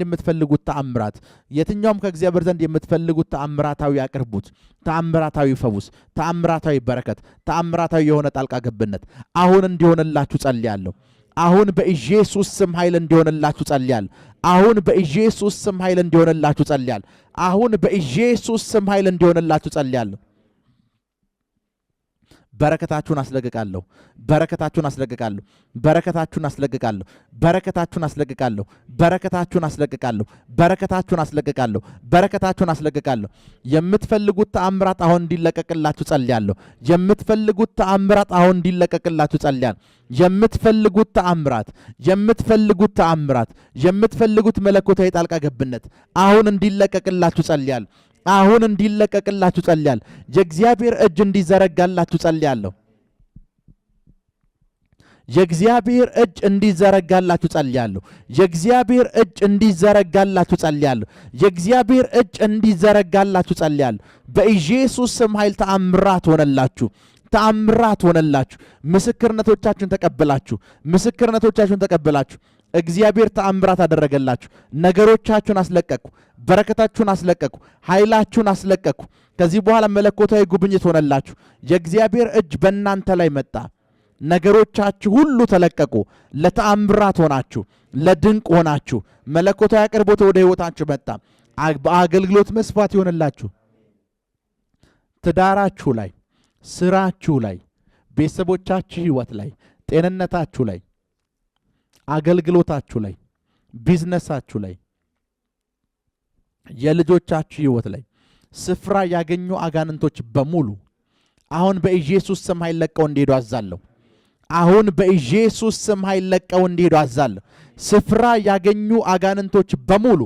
የምትፈልጉት ተአምራታዊ አቅርቡት ተአምራታዊ ፈውስ ተአምራታዊ በረከት ተአምራታዊ የሆነ ጣልቃ ገብነት አሁን እንዲሆንላችሁ ጸልያለሁ አሁን በኢየሱስ ስም ኃይል እንዲሆንላችሁ ጸልያለሁ በረከታችሁን አስለቅቃለሁ የምትፈልጉት ተአምራት አሁን እንዲለቀቅላችሁ ጸልያለሁ የምትፈልጉት መለኮታዊ ጣልቃ ገብነት አሁን እንዲለቀቅላችሁ ጸልያለሁ አሁን እንዲለቀቅላችሁ ጸልያለሁ። የእግዚአብሔር እጅ እንዲዘረጋላችሁ ጸልያለሁ። የእግዚአብሔር እጅ እንዲዘረጋላችሁ ጸልያለሁ። የእግዚአብሔር እጅ እንዲዘረጋላችሁ ጸልያለሁ። የእግዚአብሔር እጅ እንዲዘረጋላችሁ ጸልያለሁ። በኢየሱስ ስም ኃይል ተአምራት ሆነላችሁ። ተአምራት ሆነላችሁ። ምስክርነቶቻችሁን ተቀበላችሁ። እግዚአብሔር ተአምራት አደረገላችሁ። ነገሮቻችሁን አስለቀቁ። በረከታችሁን አስለቀቁ። ኃይላችሁን አስለቀቁ። ከዚህ በኋላ መለኮታዊ ጉብኝት ሆነላችሁ። የእግዚአብሔር እጅ በእናንተ ላይ መጣ። ነገሮቻችሁ ሁሉ ተለቀቁ። ለተአምራት ሆናችሁ፣ ለድንቅ ሆናችሁ፣ መለኮታዊ አቅርቦት ወደ ሕይወታችሁ መጣ። በአገልግሎት መስፋት ይሆንላችሁ። ትዳራችሁ ላይ፣ ስራችሁ ላይ፣ ቤተሰቦቻችሁ ሕይወት ላይ፣ ጤንነታችሁ ላይ፣ አገልግሎታችሁ ላይ፣ ቢዝነሳችሁ ላይ፣ የልጆቻችሁ ሕይወት ላይ ስፍራ ያገኙ አጋንንቶች በሙሉ አሁን በኢየሱስ ስም ኃይል ለቀው እንዲሄዱ አዛለሁ። አሁን በኢየሱስ ስም ኃይል ለቀው እንዲሄዱ አዛለሁ። ስፍራ ያገኙ አጋንንቶች በሙሉ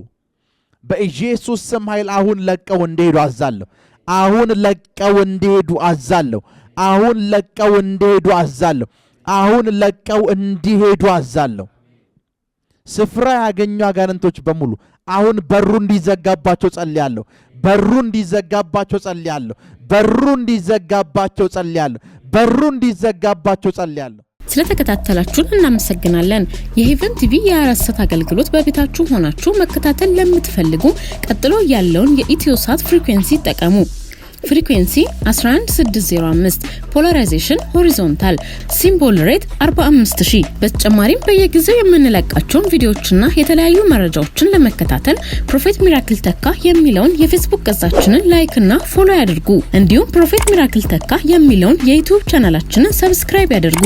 በኢየሱስ ስም ኃይል አሁን ለቀው እንዲሄዱ አዛለሁ። አሁን ለቀው እንዲሄዱ አዛለሁ። አሁን ለቀው እንዲሄዱ አዛለሁ። አሁን ለቀው እንዲሄዱ አዛለሁ። ስፍራ ያገኙ አጋንንቶች በሙሉ አሁን በሩ እንዲዘጋባቸው ጸልያለሁ። በሩ እንዲዘጋባቸው ጸልያለሁ። በሩ እንዲዘጋባቸው ጸልያለሁ። በሩ እንዲዘጋባቸው ጸልያለሁ። ስለተከታተላችሁን እናመሰግናለን። የሄቨን ቲቪ የ24 አገልግሎት በቤታችሁ ሆናችሁ መከታተል ለምትፈልጉ ቀጥሎ ያለውን የኢትዮሳት ፍሪኩዌንሲ ተጠቀሙ። ፍሪኩዌንሲ 11605 ፖላራይዜሽን ሆሪዞንታል ሲምቦል ሬት 45000። በተጨማሪም በየጊዜው የምንለቃቸውን ቪዲዮዎችና የተለያዩ መረጃዎችን ለመከታተል ፕሮፌት ሚራክል ተካ የሚለውን የፌስቡክ ገጻችንን ላይክ እና ፎሎ ያድርጉ። እንዲሁም ፕሮፌት ሚራክል ተካ የሚለውን የዩቲዩብ ቻናላችንን ሰብስክራይብ ያድርጉ።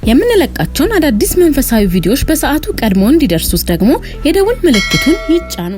የምንለቃቸውን አዳዲስ መንፈሳዊ ቪዲዮዎች በሰዓቱ ቀድሞ እንዲደርሱት ደግሞ የደውል ምልክቱን ይጫኑ።